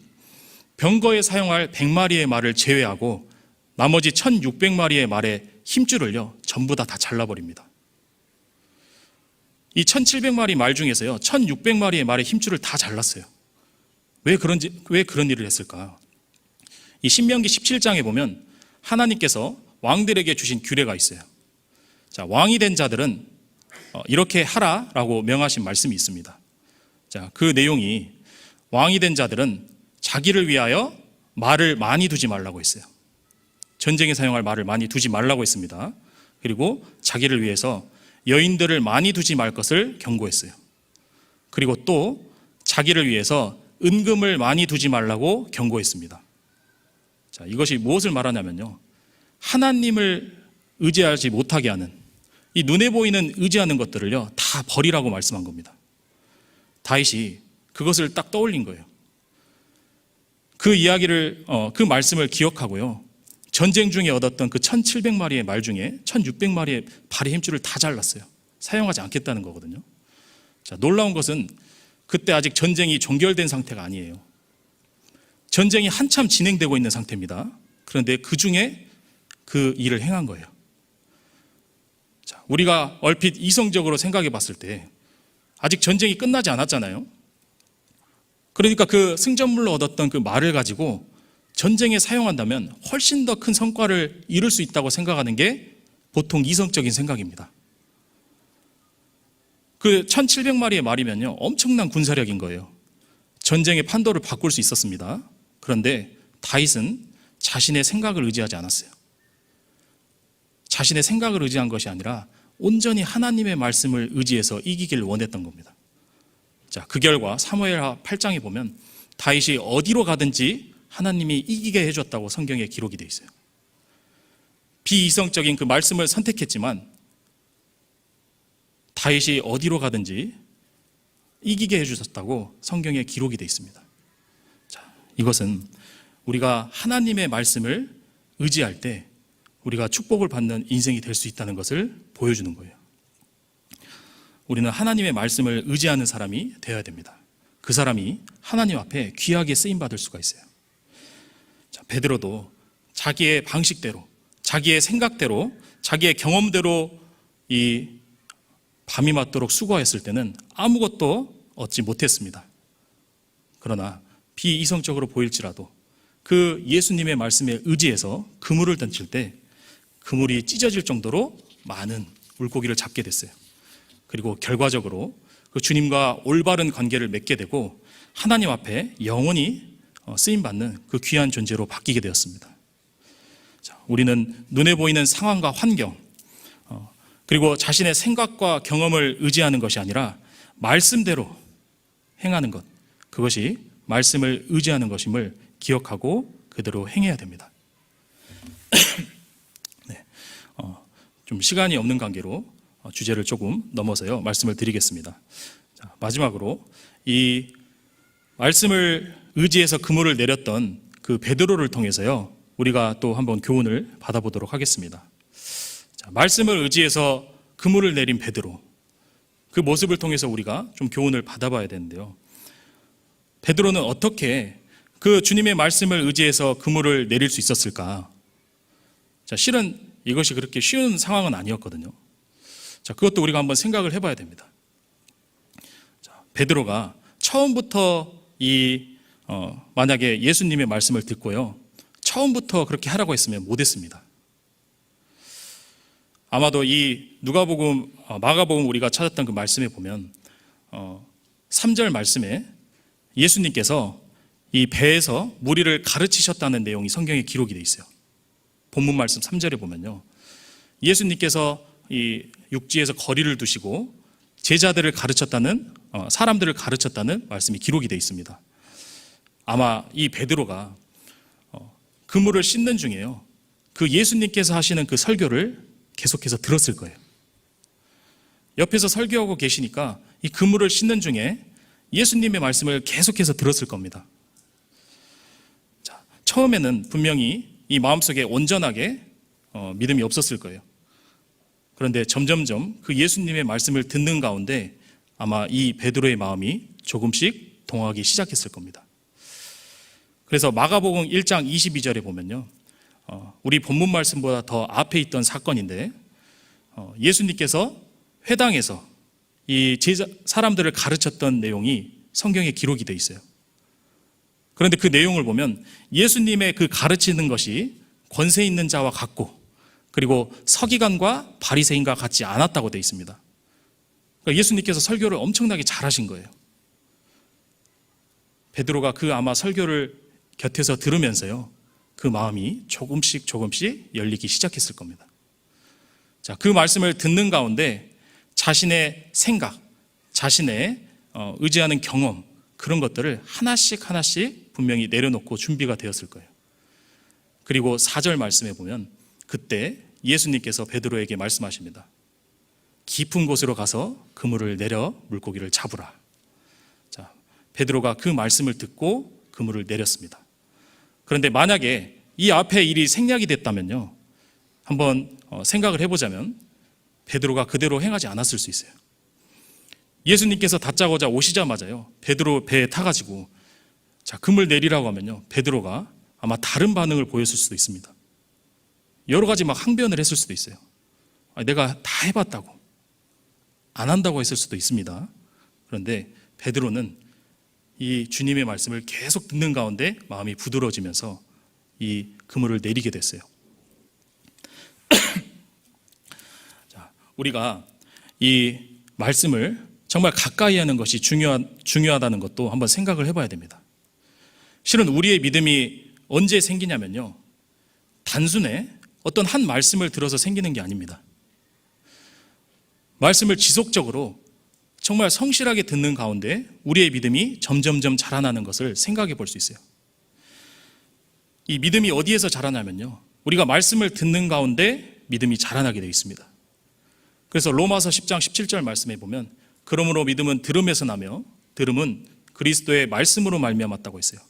병거에 사용할 100마리의 말을 제외하고 나머지 1600마리의 말의 힘줄을요, 전부 다 잘라버립니다. 이 1700마리 말 중에서요, 1600마리의 말의 힘줄을 다 잘랐어요. 왜 그런 일을 했을까? 이 신명기 17장에 보면 하나님께서 왕들에게 주신 규례가 있어요. 자, 왕이 된 자들은 이렇게 하라라고 명하신 말씀이 있습니다. 자, 그 내용이 왕이 된 자들은 자기를 위하여 말을 많이 두지 말라고 했어요. 전쟁에 사용할 말을 많이 두지 말라고 했습니다. 그리고 자기를 위해서 여인들을 많이 두지 말 것을 경고했어요. 그리고 또 자기를 위해서 은금을 많이 두지 말라고 경고했습니다. 자, 이것이 무엇을 말하냐면요, 하나님을 의지하지 못하게 하는, 이 눈에 보이는 의지하는 것들을요, 다 버리라고 말씀한 겁니다. 다윗이 그것을 딱 떠올린 거예요. 그 이야기를, 그 말씀을 기억하고요, 전쟁 중에 얻었던 그 1700마리의 말 중에 1600마리의 발의 힘줄을 다 잘랐어요. 사용하지 않겠다는 거거든요. 자, 놀라운 것은 그때 아직 전쟁이 종결된 상태가 아니에요. 전쟁이 한참 진행되고 있는 상태입니다. 그런데 그 중에 그 일을 행한 거예요. 자, 우리가 얼핏 이성적으로 생각해 봤을 때 아직 전쟁이 끝나지 않았잖아요. 그러니까 그 승전물로 얻었던 그 말을 가지고 전쟁에 사용한다면 훨씬 더 큰 성과를 이룰 수 있다고 생각하는 게 보통 이성적인 생각입니다. 그 1700마리의 말이면요, 엄청난 군사력인 거예요. 전쟁의 판도를 바꿀 수 있었습니다. 그런데 다윗은 자신의 생각을 의지하지 않았어요. 자신의 생각을 의지한 것이 아니라 온전히 하나님의 말씀을 의지해서 이기기를 원했던 겁니다. 자, 그 결과 사무엘하 8장에 보면 다윗이 어디로 가든지 하나님이 이기게 해줬다고 성경에 기록이 되어 있어요. 비이성적인 그 말씀을 선택했지만 다윗이 어디로 가든지 이기게 해주셨다고 성경에 기록이 되어 있습니다. 자, 이것은 우리가 하나님의 말씀을 의지할 때 우리가 축복을 받는 인생이 될 수 있다는 것을 보여주는 거예요. 우리는 하나님의 말씀을 의지하는 사람이 되어야 됩니다. 그 사람이 하나님 앞에 귀하게 쓰임받을 수가 있어요. 자, 베드로도 자기의 방식대로, 자기의 생각대로, 자기의 경험대로 이 밤이 맞도록 수고했을 때는 아무것도 얻지 못했습니다. 그러나 비이성적으로 보일지라도 그 예수님의 말씀에 의지해서 그물을 던질 때 그물이 찢어질 정도로 많은 물고기를 잡게 됐어요. 그리고 결과적으로 그 주님과 올바른 관계를 맺게 되고 하나님 앞에 영원히 쓰임받는 그 귀한 존재로 바뀌게 되었습니다. 자, 우리는 눈에 보이는 상황과 환경, 그리고 자신의 생각과 경험을 의지하는 것이 아니라 말씀대로 행하는 것, 그것이 말씀을 의지하는 것임을 기억하고 그대로 행해야 됩니다. 네, 좀 시간이 없는 관계로 주제를 조금 넘어서요 말씀을 드리겠습니다. 자, 마지막으로 이 말씀을 의지해서 그물을 내렸던 그 베드로를 통해서요 우리가 또 한번 교훈을 받아보도록 하겠습니다. 자, 말씀을 의지해서 그물을 내린 베드로, 그 모습을 통해서 우리가 좀 교훈을 받아봐야 되는데요. 베드로는 어떻게 그 주님의 말씀을 의지해서 그물을 내릴 수 있었을까? 자, 실은 이것이 그렇게 쉬운 상황은 아니었거든요. 자, 그것도 우리가 한번 생각을 해봐야 됩니다. 자, 베드로가 처음부터 만약에 예수님의 말씀을 듣고요, 처음부터 그렇게 하라고 했으면 못했습니다. 아마도 이 누가복음, 마가복음 우리가 찾았던 그 말씀에 보면 3절 말씀에 예수님께서 이 배에서 무리를 가르치셨다는 내용이 성경에 기록이 되어 있어요. 본문 말씀 3절에 보면요, 예수님께서 이 육지에서 거리를 두시고 제자들을 가르쳤다는, 사람들을 가르쳤다는 말씀이 기록이 되어 있습니다. 아마 이 베드로가 그물을 씻는 중에요, 그 예수님께서 하시는 그 설교를 계속해서 들었을 거예요. 옆에서 설교하고 계시니까 이 그물을 씻는 중에 예수님의 말씀을 계속해서 들었을 겁니다. 자, 처음에는 분명히 이 마음속에 온전하게 믿음이 없었을 거예요. 그런데 점점점 그 예수님의 말씀을 듣는 가운데 아마 이 베드로의 마음이 조금씩 동하기 시작했을 겁니다. 그래서 마가복음 1장 22절에 보면요, 우리 본문 말씀보다 더 앞에 있던 사건인데 예수님께서 회당에서 이 사람들을 가르쳤던 내용이 성경에 기록이 되어 있어요. 그런데 그 내용을 보면 예수님의 그 가르치는 것이 권세 있는 자와 같고, 그리고 서기관과 바리새인과 같지 않았다고 되어 있습니다. 그러니까 예수님께서 설교를 엄청나게 잘하신 거예요. 베드로가 그 아마 설교를 곁에서 들으면서요, 그 마음이 조금씩 열리기 시작했을 겁니다. 자, 그 말씀을 듣는 가운데 자신의 생각, 자신의 의지하는 경험, 그런 것들을 하나씩 분명히 내려놓고 준비가 되었을 거예요. 그리고 4절 말씀에 보면 그때 예수님께서 베드로에게 말씀하십니다. 깊은 곳으로 가서 그물을 내려 물고기를 잡으라. 자, 베드로가 그 말씀을 듣고 그물을 내렸습니다. 그런데 만약에 이 앞에 일이 생략이 됐다면요, 한번 생각을 해보자면 베드로가 그대로 행하지 않았을 수 있어요. 예수님께서 다짜고짜 오시자마자요, 베드로 배에 타가지고 자, 그물 내리라고 하면요, 베드로가 아마 다른 반응을 보였을 수도 있습니다. 여러 가지 막 항변을 했을 수도 있어요. 내가 다 해봤다고, 안 한다고 했을 수도 있습니다. 그런데 베드로는 이 주님의 말씀을 계속 듣는 가운데 마음이 부드러워지면서 이 그물을 내리게 됐어요. 자, 우리가 이 말씀을 정말 가까이 하는 것이 중요하다는 것도 한번 생각을 해봐야 됩니다. 실은 우리의 믿음이 언제 생기냐면요, 단순해 어떤 한 말씀을 들어서 생기는 게 아닙니다. 말씀을 지속적으로 정말 성실하게 듣는 가운데 우리의 믿음이 점점점 자라나는 것을 생각해 볼 수 있어요. 이 믿음이 어디에서 자라냐면요, 우리가 말씀을 듣는 가운데 믿음이 자라나게 되어 있습니다. 그래서 로마서 10장 17절 말씀에 보면 그러므로 믿음은 들음에서 나며 들음은 그리스도의 말씀으로 말미암았다고 했어요.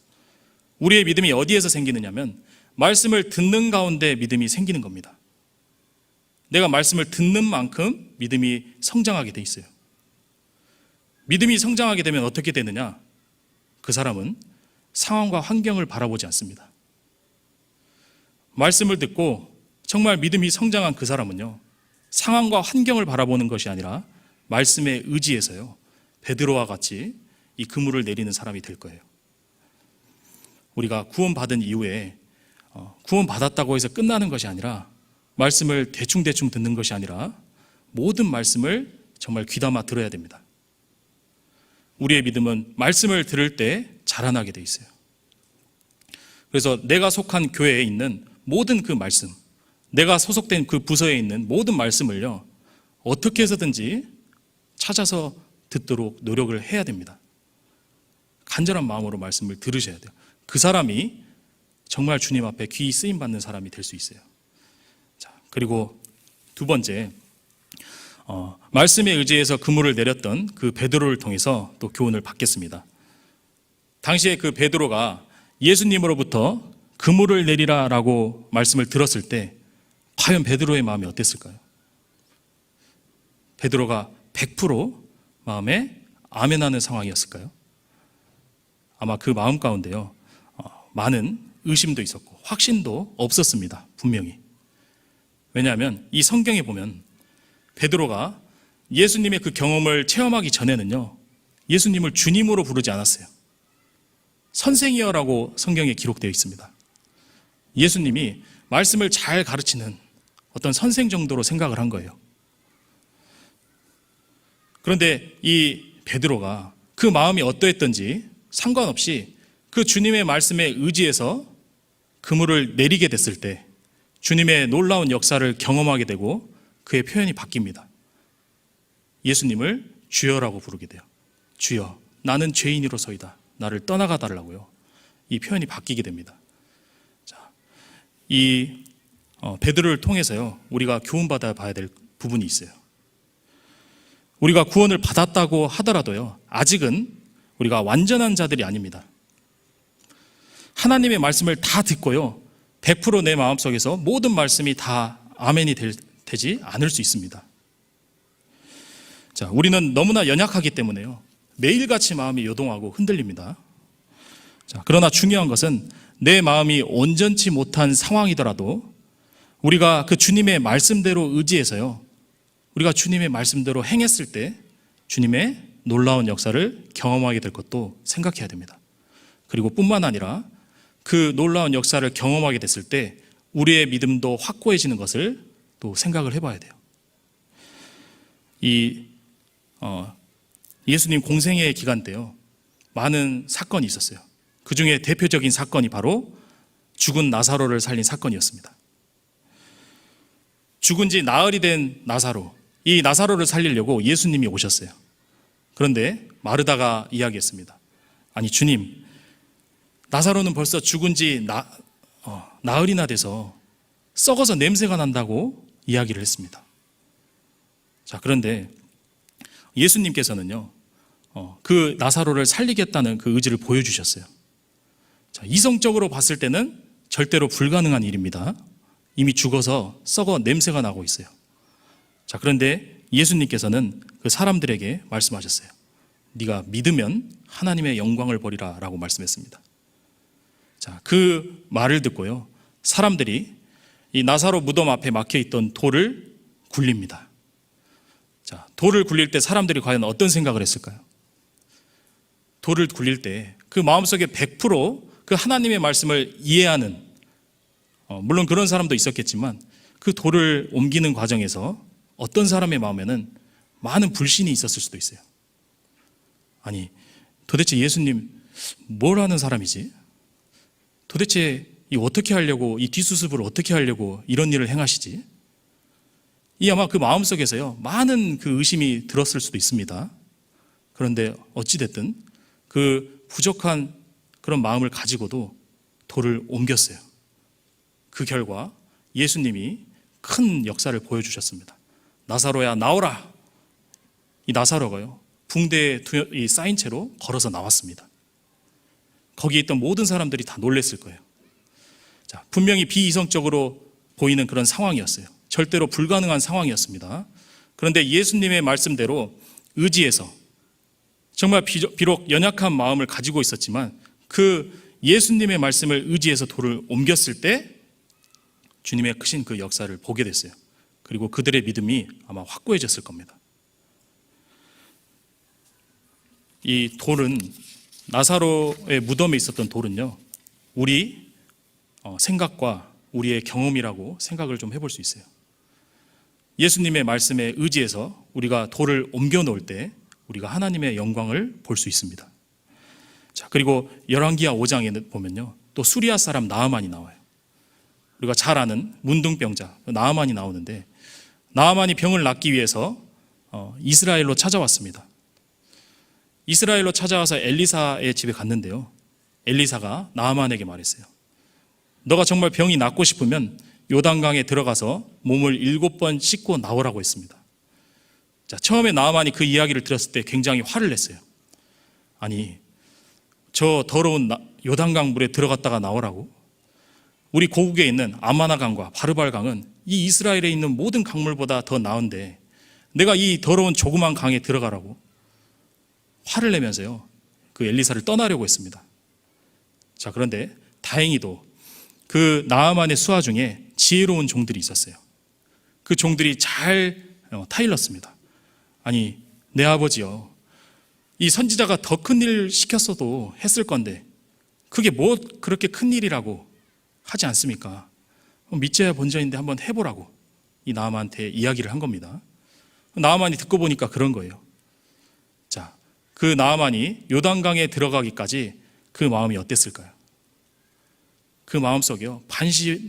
우리의 믿음이 어디에서 생기느냐면 말씀을 듣는 가운데 믿음이 생기는 겁니다. 내가 말씀을 듣는 만큼 믿음이 성장하게 돼 있어요. 믿음이 성장하게 되면 어떻게 되느냐? 그 사람은 상황과 환경을 바라보지 않습니다. 말씀을 듣고 정말 믿음이 성장한 그 사람은요, 상황과 환경을 바라보는 것이 아니라 말씀에 의지해서요, 베드로와 같이 이 그물을 내리는 사람이 될 거예요. 우리가 구원받은 이후에 구원받았다고 해서 끝나는 것이 아니라, 말씀을 대충대충 듣는 것이 아니라 모든 말씀을 정말 귀담아 들어야 됩니다. 우리의 믿음은 말씀을 들을 때 자라나게 돼 있어요. 그래서 내가 속한 교회에 있는 모든 그 말씀, 내가 소속된 그 부서에 있는 모든 말씀을요, 어떻게 해서든지 찾아서 듣도록 노력을 해야 됩니다. 간절한 마음으로 말씀을 들으셔야 돼요. 그 사람이 정말 주님 앞에 귀 쓰임 받는 사람이 될 수 있어요. 자, 그리고 두 번째, 말씀에 의지해서 그물을 내렸던 그 베드로를 통해서 또 교훈을 받겠습니다. 당시에 그 베드로가 예수님으로부터 그물을 내리라라고 말씀을 들었을 때 과연 베드로의 마음이 어땠을까요? 베드로가 100% 마음에 아멘하는 상황이었을까요? 아마 그 마음 가운데요, 많은 의심도 있었고 확신도 없었습니다. 분명히. 왜냐하면 이 성경에 보면 베드로가 예수님의 그 경험을 체험하기 전에는요, 예수님을 주님으로 부르지 않았어요. 선생이여라고 성경에 기록되어 있습니다. 예수님이 말씀을 잘 가르치는 어떤 선생 정도로 생각을 한 거예요. 그런데 이 베드로가 그 마음이 어떠했던지 상관없이 그 주님의 말씀에 의지해서 그물을 내리게 됐을 때 주님의 놀라운 역사를 경험하게 되고 그의 표현이 바뀝니다. 예수님을 주여라고 부르게 돼요. 주여, 나는 죄인으로서이다. 나를 떠나가 달라고요. 이 표현이 바뀌게 됩니다. 자, 이 베드로를 통해서요, 우리가 교훈받아 봐야 될 부분이 있어요. 우리가 구원을 받았다고 하더라도요, 아직은 우리가 완전한 자들이 아닙니다. 하나님의 말씀을 다 듣고요, 100% 내 마음속에서 모든 말씀이 다 아멘이 되지 않을 수 있습니다. 자, 우리는 너무나 연약하기 때문에요, 매일같이 마음이 요동하고 흔들립니다. 자, 그러나 중요한 것은 내 마음이 온전치 못한 상황이더라도 우리가 그 주님의 말씀대로 의지해서요, 우리가 주님의 말씀대로 행했을 때 주님의 놀라운 역사를 경험하게 될 것도 생각해야 됩니다. 그리고 뿐만 아니라 그 놀라운 역사를 경험하게 됐을 때 우리의 믿음도 확고해지는 것을 또 생각을 해봐야 돼요. 예수님 공생애 기간 때요, 많은 사건이 있었어요. 그 중에 대표적인 사건이 바로 죽은 나사로를 살린 사건이었습니다. 죽은 지 나흘이 된 나사로, 이 나사로를 살리려고 예수님이 오셨어요. 그런데 마르다가 이야기했습니다. 아니 주님, 나사로는 벌써 죽은 지 나흘이나 돼서 썩어서 냄새가 난다고 이야기를 했습니다. 자, 그런데 예수님께서는요, 그 나사로를 살리겠다는 그 의지를 보여주셨어요. 자, 이성적으로 봤을 때는 절대로 불가능한 일입니다. 이미 죽어서 썩어 냄새가 나고 있어요. 자, 그런데 예수님께서는 그 사람들에게 말씀하셨어요. 네가 믿으면 하나님의 영광을 보리라 라고 말씀했습니다. 자, 그 말을 듣고요, 사람들이 이 나사로 무덤 앞에 막혀 있던 돌을 굴립니다. 자, 돌을 굴릴 때 사람들이 과연 어떤 생각을 했을까요? 돌을 굴릴 때 그 마음속에 100%그 하나님의 말씀을 이해하는, 물론 그런 사람도 있었겠지만 그 돌을 옮기는 과정에서 어떤 사람의 마음에는 많은 불신이 있었을 수도 있어요. 아니, 도대체 예수님 뭘 하는 사람이지? 도대체 어떻게 하려고, 이 뒷수습을 어떻게 하려고 이런 일을 행하시지? 이 아마 그 마음속에서요, 많은 그 의심이 들었을 수도 있습니다. 그런데 어찌됐든 그 부족한 그런 마음을 가지고도 돌을 옮겼어요. 그 결과 예수님이 큰 역사를 보여주셨습니다. 나사로야 나오라. 이 나사로가요, 붕대에 쌓인 채로 걸어서 나왔습니다. 거기에 있던 모든 사람들이 다 놀랬을 거예요. 자, 분명히 비이성적으로 보이는 그런 상황이었어요. 절대로 불가능한 상황이었습니다. 그런데 예수님의 말씀대로 의지해서 정말 비록 연약한 마음을 가지고 있었지만 그 예수님의 말씀을 의지해서 돌을 옮겼을 때 주님의 크신 그 역사를 보게 됐어요. 그리고 그들의 믿음이 아마 확고해졌을 겁니다. 이 돌은, 나사로의 무덤에 있었던 돌은요, 우리 생각과 우리의 경험이라고 생각을 좀 해볼 수 있어요. 예수님의 말씀에 의지해서 우리가 돌을 옮겨 놓을 때 우리가 하나님의 영광을 볼 수 있습니다. 자, 그리고 열왕기하 5장에 보면요, 또 수리아 사람 나아만이 나와요. 우리가 잘 아는 문둥병자 나아만이 나오는데, 나아만이 병을 낫기 위해서 이스라엘로 찾아왔습니다. 이스라엘로 찾아와서 엘리사의 집에 갔는데요, 엘리사가 나아만에게 말했어요. 너가 정말 병이 낫고 싶으면 요단강에 들어가서 몸을 7번 씻고 나오라고 했습니다. 자, 처음에 나아만이 그 이야기를 들었을 때 굉장히 화를 냈어요. 아니, 저 더러운 요단강 물에 들어갔다가 나오라고? 우리 고국에 있는 아마나강과 바르발강은 이 이스라엘에 있는 모든 강물보다 더 나은데 내가 이 더러운 조그만 강에 들어가라고? 화를 내면서요, 그 엘리사를 떠나려고 했습니다. 자, 그런데 다행히도 그 나아만의 수하 중에 지혜로운 종들이 있었어요. 그 종들이 잘 타일렀습니다. 아니, 내 아버지요, 이 선지자가 더 큰 일 시켰어도 했을 건데 그게 뭐 그렇게 큰 일이라고 하지 않습니까? 믿져야 본전인데 한번 해보라고 이 나아만한테 이야기를 한 겁니다. 나아만이 듣고 보니까 그런 거예요. 자, 그 나아만이 요단강에 들어가기까지 그 마음이 어땠을까요? 그 마음속에요,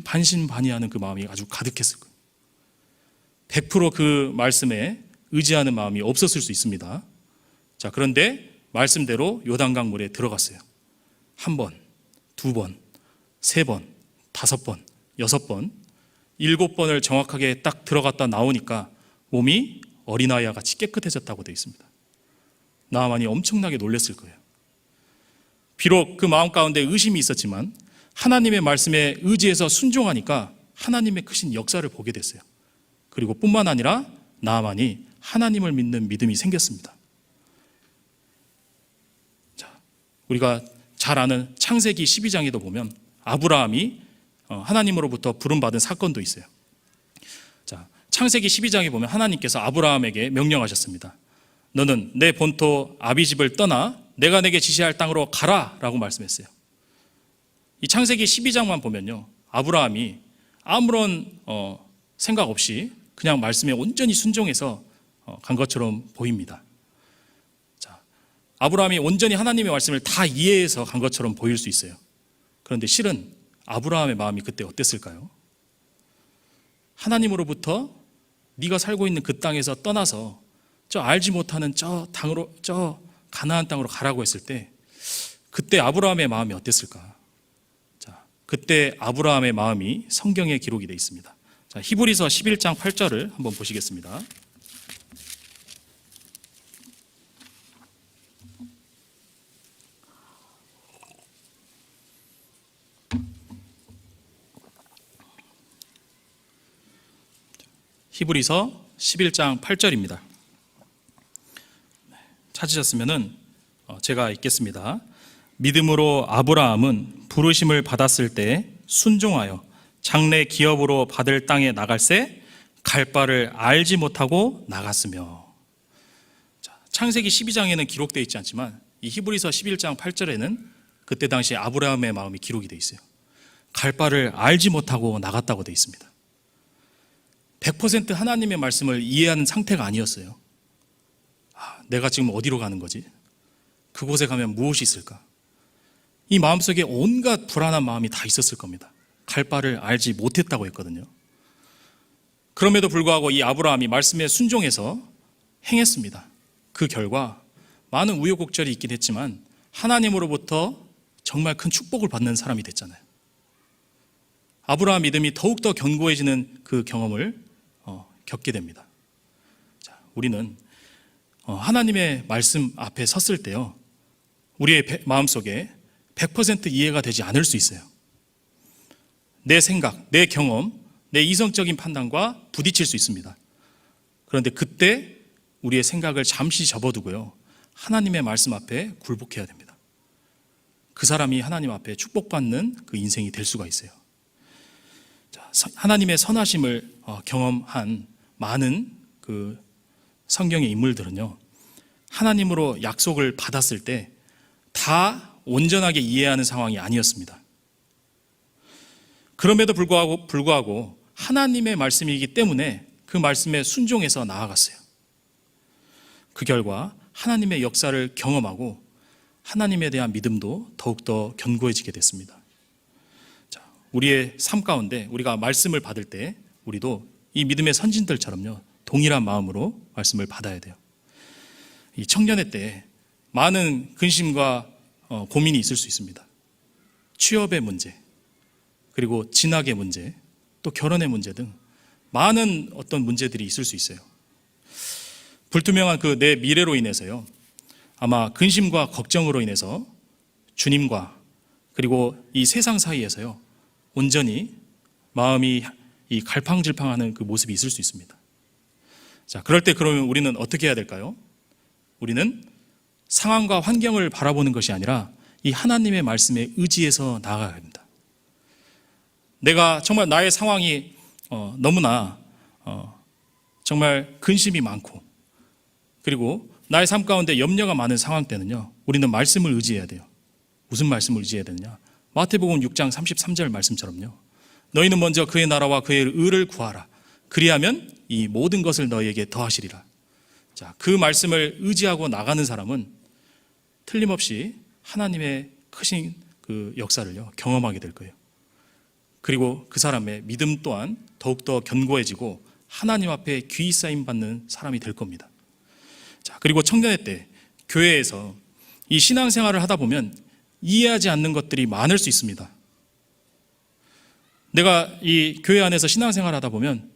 반신반의하는 그 마음이 아주 가득했을 거예요. 100% 그 말씀에 의지하는 마음이 없었을 수 있습니다. 자, 그런데 말씀대로 요단강 물에 들어갔어요. 1번, 2번, 3번, 5번, 6번, 7번을 정확하게 딱 들어갔다 나오니까 몸이 어린아이와 같이 깨끗해졌다고 되어 있습니다. 나아만이 엄청나게 놀랐을 거예요. 비록 그 마음 가운데 의심이 있었지만 하나님의 말씀에 의지해서 순종하니까 하나님의 크신 역사를 보게 됐어요. 그리고 뿐만 아니라 나아만이 하나님을 믿는 믿음이 생겼습니다. 자, 우리가 잘 아는 창세기 12장에도 보면 아브라함이 하나님으로부터 부름받은 사건도 있어요. 자, 창세기 12장에 보면 하나님께서 아브라함에게 명령하셨습니다. 너는 내 본토 아비집을 떠나 내가 내게 지시할 땅으로 가라 라고 말씀했어요. 이 창세기 12장만 보면요, 아브라함이 아무런 생각 없이 그냥 말씀에 온전히 순종해서 간 것처럼 보입니다. 자, 아브라함이 온전히 하나님의 말씀을 다 이해해서 간 것처럼 보일 수 있어요. 그런데 실은 아브라함의 마음이 그때 어땠을까요? 하나님으로부터 네가 살고 있는 그 땅에서 떠나서 저 알지 못하는 저 가나안 땅으로 가라고 했을 때 그때 아브라함의 마음이 어땠을까? 자, 그때 아브라함의 마음이 성경에 기록이 되어 있습니다. 자, 히브리서 11장 8절을 한번 보시겠습니다. 히브리서 11장 8절입니다. 찾으셨으면은 제가 읽겠습니다. 믿음으로 아브라함은 부르심을 받았을 때 순종하여 장래 기업으로 받을 땅에 나갈새 갈 바를 알지 못하고 나갔으며. 자, 창세기 12장에는 기록되어 있지 않지만 이 히브리서 11장 8절에는 그때 당시 아브라함의 마음이 기록이 되어 있어요. 갈 바를 알지 못하고 나갔다고 되어 있습니다. 100% 하나님의 말씀을 이해하는 상태가 아니었어요. 내가 지금 어디로 가는 거지? 그곳에 가면 무엇이 있을까? 이 마음속에 온갖 불안한 마음이 다 있었을 겁니다. 갈 바를 알지 못했다고 했거든요. 그럼에도 불구하고 이 아브라함이 말씀에 순종해서 행했습니다. 그 결과 많은 우여곡절이 있긴 했지만 하나님으로부터 정말 큰 축복을 받는 사람이 됐잖아요. 아브라함 믿음이 더욱더 견고해지는 그 경험을 겪게 됩니다. 자, 우리는 하나님의 말씀 앞에 섰을 때요, 우리의 마음속에 100% 이해가 되지 않을 수 있어요. 내 생각, 내 경험, 내 이성적인 판단과 부딪힐 수 있습니다. 그런데 그때 우리의 생각을 잠시 접어두고요, 하나님의 말씀 앞에 굴복해야 됩니다. 그 사람이 하나님 앞에 축복받는 그 인생이 될 수가 있어요. 자, 하나님의 선하심을 경험한 많은 그 성경의 인물들은요, 하나님으로 약속을 받았을 때 다 온전하게 이해하는 상황이 아니었습니다. 그럼에도 불구하고 하나님의 말씀이기 때문에 그 말씀에 순종해서 나아갔어요. 그 결과 하나님의 역사를 경험하고 하나님에 대한 믿음도 더욱더 견고해지게 됐습니다. 자, 우리의 삶 가운데 우리가 말씀을 받을 때 우리도 이 믿음의 선진들처럼요, 동일한 마음으로 말씀을 받아야 돼요. 이 청년의 때 많은 근심과 고민이 있을 수 있습니다. 취업의 문제, 그리고 진학의 문제, 또 결혼의 문제 등 많은 어떤 문제들이 있을 수 있어요. 불투명한 그 내 미래로 인해서요, 아마 근심과 걱정으로 인해서 주님과 그리고 이 세상 사이에서요, 온전히 마음이 이 갈팡질팡하는 그 모습이 있을 수 있습니다. 자, 그럴 때 그러면 우리는 어떻게 해야 될까요? 우리는 상황과 환경을 바라보는 것이 아니라 이 하나님의 말씀에 의지해서 나아가야 합니다. 내가 정말 나의 상황이 너무나 정말 근심이 많고, 그리고 나의 삶 가운데 염려가 많은 상황 때는요, 우리는 말씀을 의지해야 돼요. 무슨 말씀을 의지해야 되느냐? 마태복음 6장 33절 말씀처럼요, 너희는 먼저 그의 나라와 그의 의를 구하라. 그리하면 이 모든 것을 너희에게 더하시리라. 자, 그 말씀을 의지하고 나가는 사람은 틀림없이 하나님의 크신 그 역사를요, 경험하게 될 거예요. 그리고 그 사람의 믿음 또한 더욱더 견고해지고 하나님 앞에 귀히 쓰임 받는 사람이 될 겁니다. 자, 그리고 청년의 때 교회에서 이 신앙생활을 하다 보면 이해하지 않는 것들이 많을 수 있습니다. 내가 이 교회 안에서 신앙생활을 하다 보면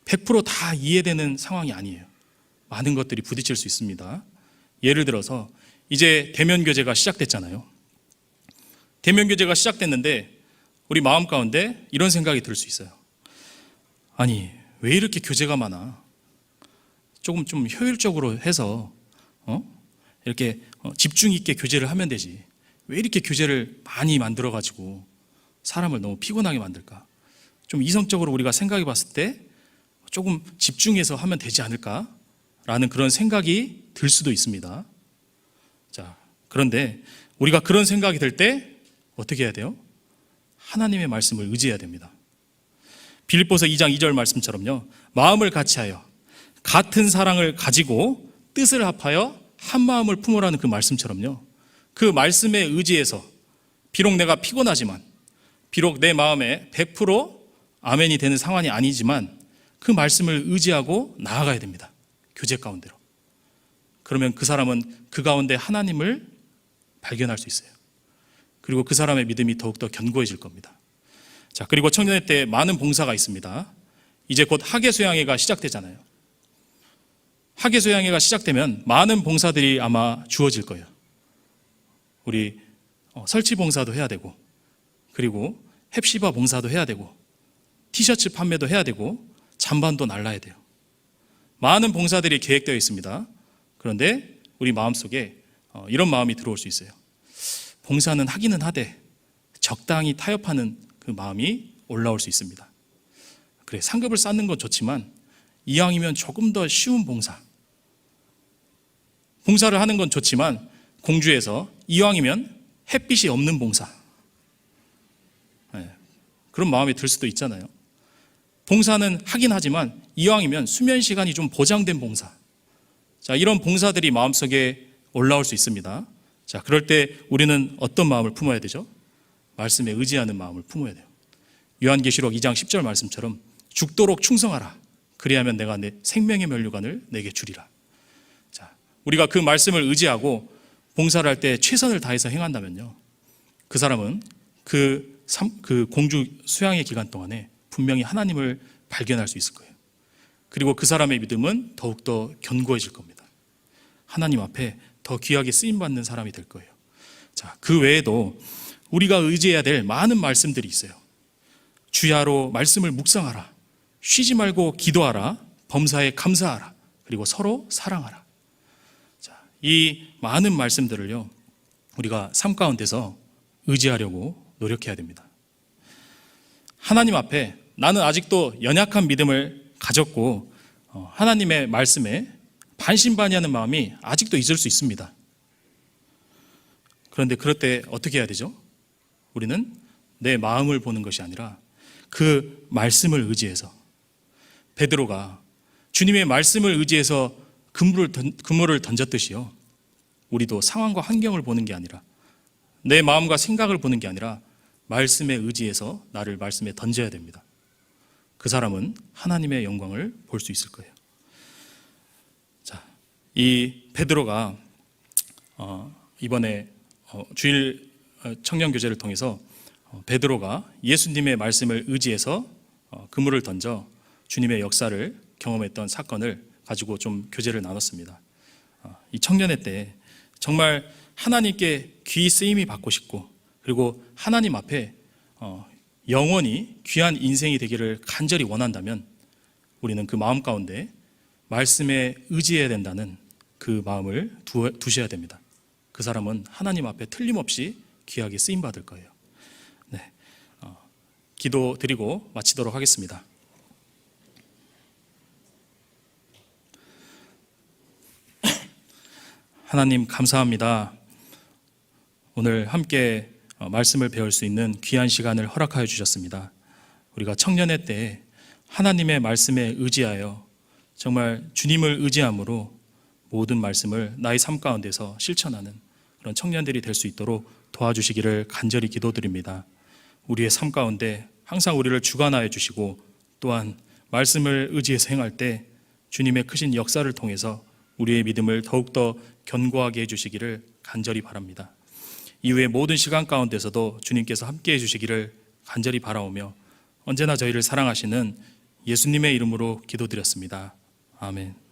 100% 다 이해되는 상황이 아니에요. 많은 것들이 부딪힐 수 있습니다. 예를 들어서 이제 대면교제가 시작됐잖아요. 대면교제가 시작됐는데 우리 마음 가운데 이런 생각이 들 수 있어요. 아니, 왜 이렇게 교제가 많아? 조금 좀 효율적으로 해서 이렇게 집중 있게 교제를 하면 되지. 왜 이렇게 교제를 많이 만들어가지고 사람을 너무 피곤하게 만들까? 좀 이성적으로 우리가 생각해 봤을 때 조금 집중해서 하면 되지 않을까라는 그런 생각이 들 수도 있습니다. 자, 그런데 우리가 그런 생각이 들 때 어떻게 해야 돼요? 하나님의 말씀을 의지해야 됩니다. 빌립보서 2장 2절 말씀처럼요, 마음을 같이하여 같은 사랑을 가지고 뜻을 합하여 한 마음을 품으라는 그 말씀처럼요, 그 말씀에 의지해서 비록 내가 피곤하지만, 비록 내 마음에 100% 아멘이 되는 상황이 아니지만 그 말씀을 의지하고 나아가야 됩니다. 교제 가운데로. 그러면 그 사람은 그 가운데 하나님을 발견할 수 있어요. 그리고 그 사람의 믿음이 더욱더 견고해질 겁니다. 자, 그리고 청년의 때 많은 봉사가 있습니다. 이제 곧 학예수양회가 시작되잖아요. 학예수양회가 시작되면 많은 봉사들이 아마 주어질 거예요. 우리 설치 봉사도 해야 되고, 그리고 햅시바 봉사도 해야 되고, 티셔츠 판매도 해야 되고, 잔반도 날라야 돼요. 많은 봉사들이 계획되어 있습니다. 그런데 우리 마음속에 이런 마음이 들어올 수 있어요. 봉사는 하기는 하되 적당히 타협하는 그 마음이 올라올 수 있습니다. 그래, 상급을 쌓는 건 좋지만 이왕이면 조금 더 쉬운 봉사를 하는 건 좋지만 공주에서 이왕이면 햇빛이 없는 봉사, 그런 마음이 들 수도 있잖아요. 봉사는 하긴 하지만 이왕이면 수면 시간이 좀 보장된 봉사, 자, 이런 봉사들이 마음속에 올라올 수 있습니다. 자, 그럴 때 우리는 어떤 마음을 품어야 되죠? 말씀에 의지하는 마음을 품어야 돼요. 요한계시록 2장 10절 말씀처럼 죽도록 충성하라. 그리하면 내가 내 생명의 면류관을 내게 주리라. 자, 우리가 그 말씀을 의지하고 봉사를 할 때 최선을 다해서 행한다면요, 그 사람은 그 공주 수양의 기간 동안에 분명히 하나님을 발견할 수 있을 거예요. 그리고 그 사람의 믿음은 더욱더 견고해질 겁니다. 하나님 앞에 더 귀하게 쓰임받는 사람이 될 거예요. 자, 그 외에도 우리가 의지해야 될 많은 말씀들이 있어요. 주야로 말씀을 묵상하라. 쉬지 말고 기도하라. 범사에 감사하라. 그리고 서로 사랑하라. 자, 이 많은 말씀들을요, 우리가 삶 가운데서 의지하려고 노력해야 됩니다. 하나님 앞에 나는 아직도 연약한 믿음을 가졌고 하나님의 말씀에 반신반의하는 마음이 아직도 있을 수 있습니다. 그런데 그럴 때 어떻게 해야 되죠? 우리는 내 마음을 보는 것이 아니라 그 말씀을 의지해서, 베드로가 주님의 말씀을 의지해서 그물을 던졌듯이요, 우리도 상황과 환경을 보는 게 아니라, 내 마음과 생각을 보는 게 아니라 말씀에 의지해서 나를 말씀에 던져야 됩니다. 그 사람은 하나님의 영광을 볼 수 있을 거예요. 자, 이 베드로가 이번에 주일 청년 교제를 통해서 베드로가 예수님의 말씀을 의지해서 그물을 던져 주님의 역사를 경험했던 사건을 가지고 좀 교제를 나눴습니다. 이 청년회 때 정말 하나님께 귀 쓰임이 받고 싶고, 그리고 하나님 앞에 영원히 귀한 인생이 되기를 간절히 원한다면 우리는 그 마음 가운데 말씀에 의지해야 된다는 그 마음을 두셔야 됩니다. 그 사람은 하나님 앞에 틀림없이 귀하게 쓰임받을 거예요. 네, 기도 드리고 마치도록 하겠습니다. 하나님 감사합니다. 오늘 함께 말씀을 배울 수 있는 귀한 시간을 허락하여 주셨습니다. 우리가 청년회 때 하나님의 말씀에 의지하여 정말 주님을 의지함으로 모든 말씀을 나의 삶 가운데서 실천하는 그런 청년들이 될 수 있도록 도와주시기를 간절히 기도드립니다. 우리의 삶 가운데 항상 우리를 주관하여 주시고, 또한 말씀을 의지해서 행할 때 주님의 크신 역사를 통해서 우리의 믿음을 더욱더 견고하게 해주시기를 간절히 바랍니다. 이후의 모든 시간 가운데서도 주님께서 함께 해주시기를 간절히 바라오며 언제나 저희를 사랑하시는 예수님의 이름으로 기도드렸습니다. 아멘.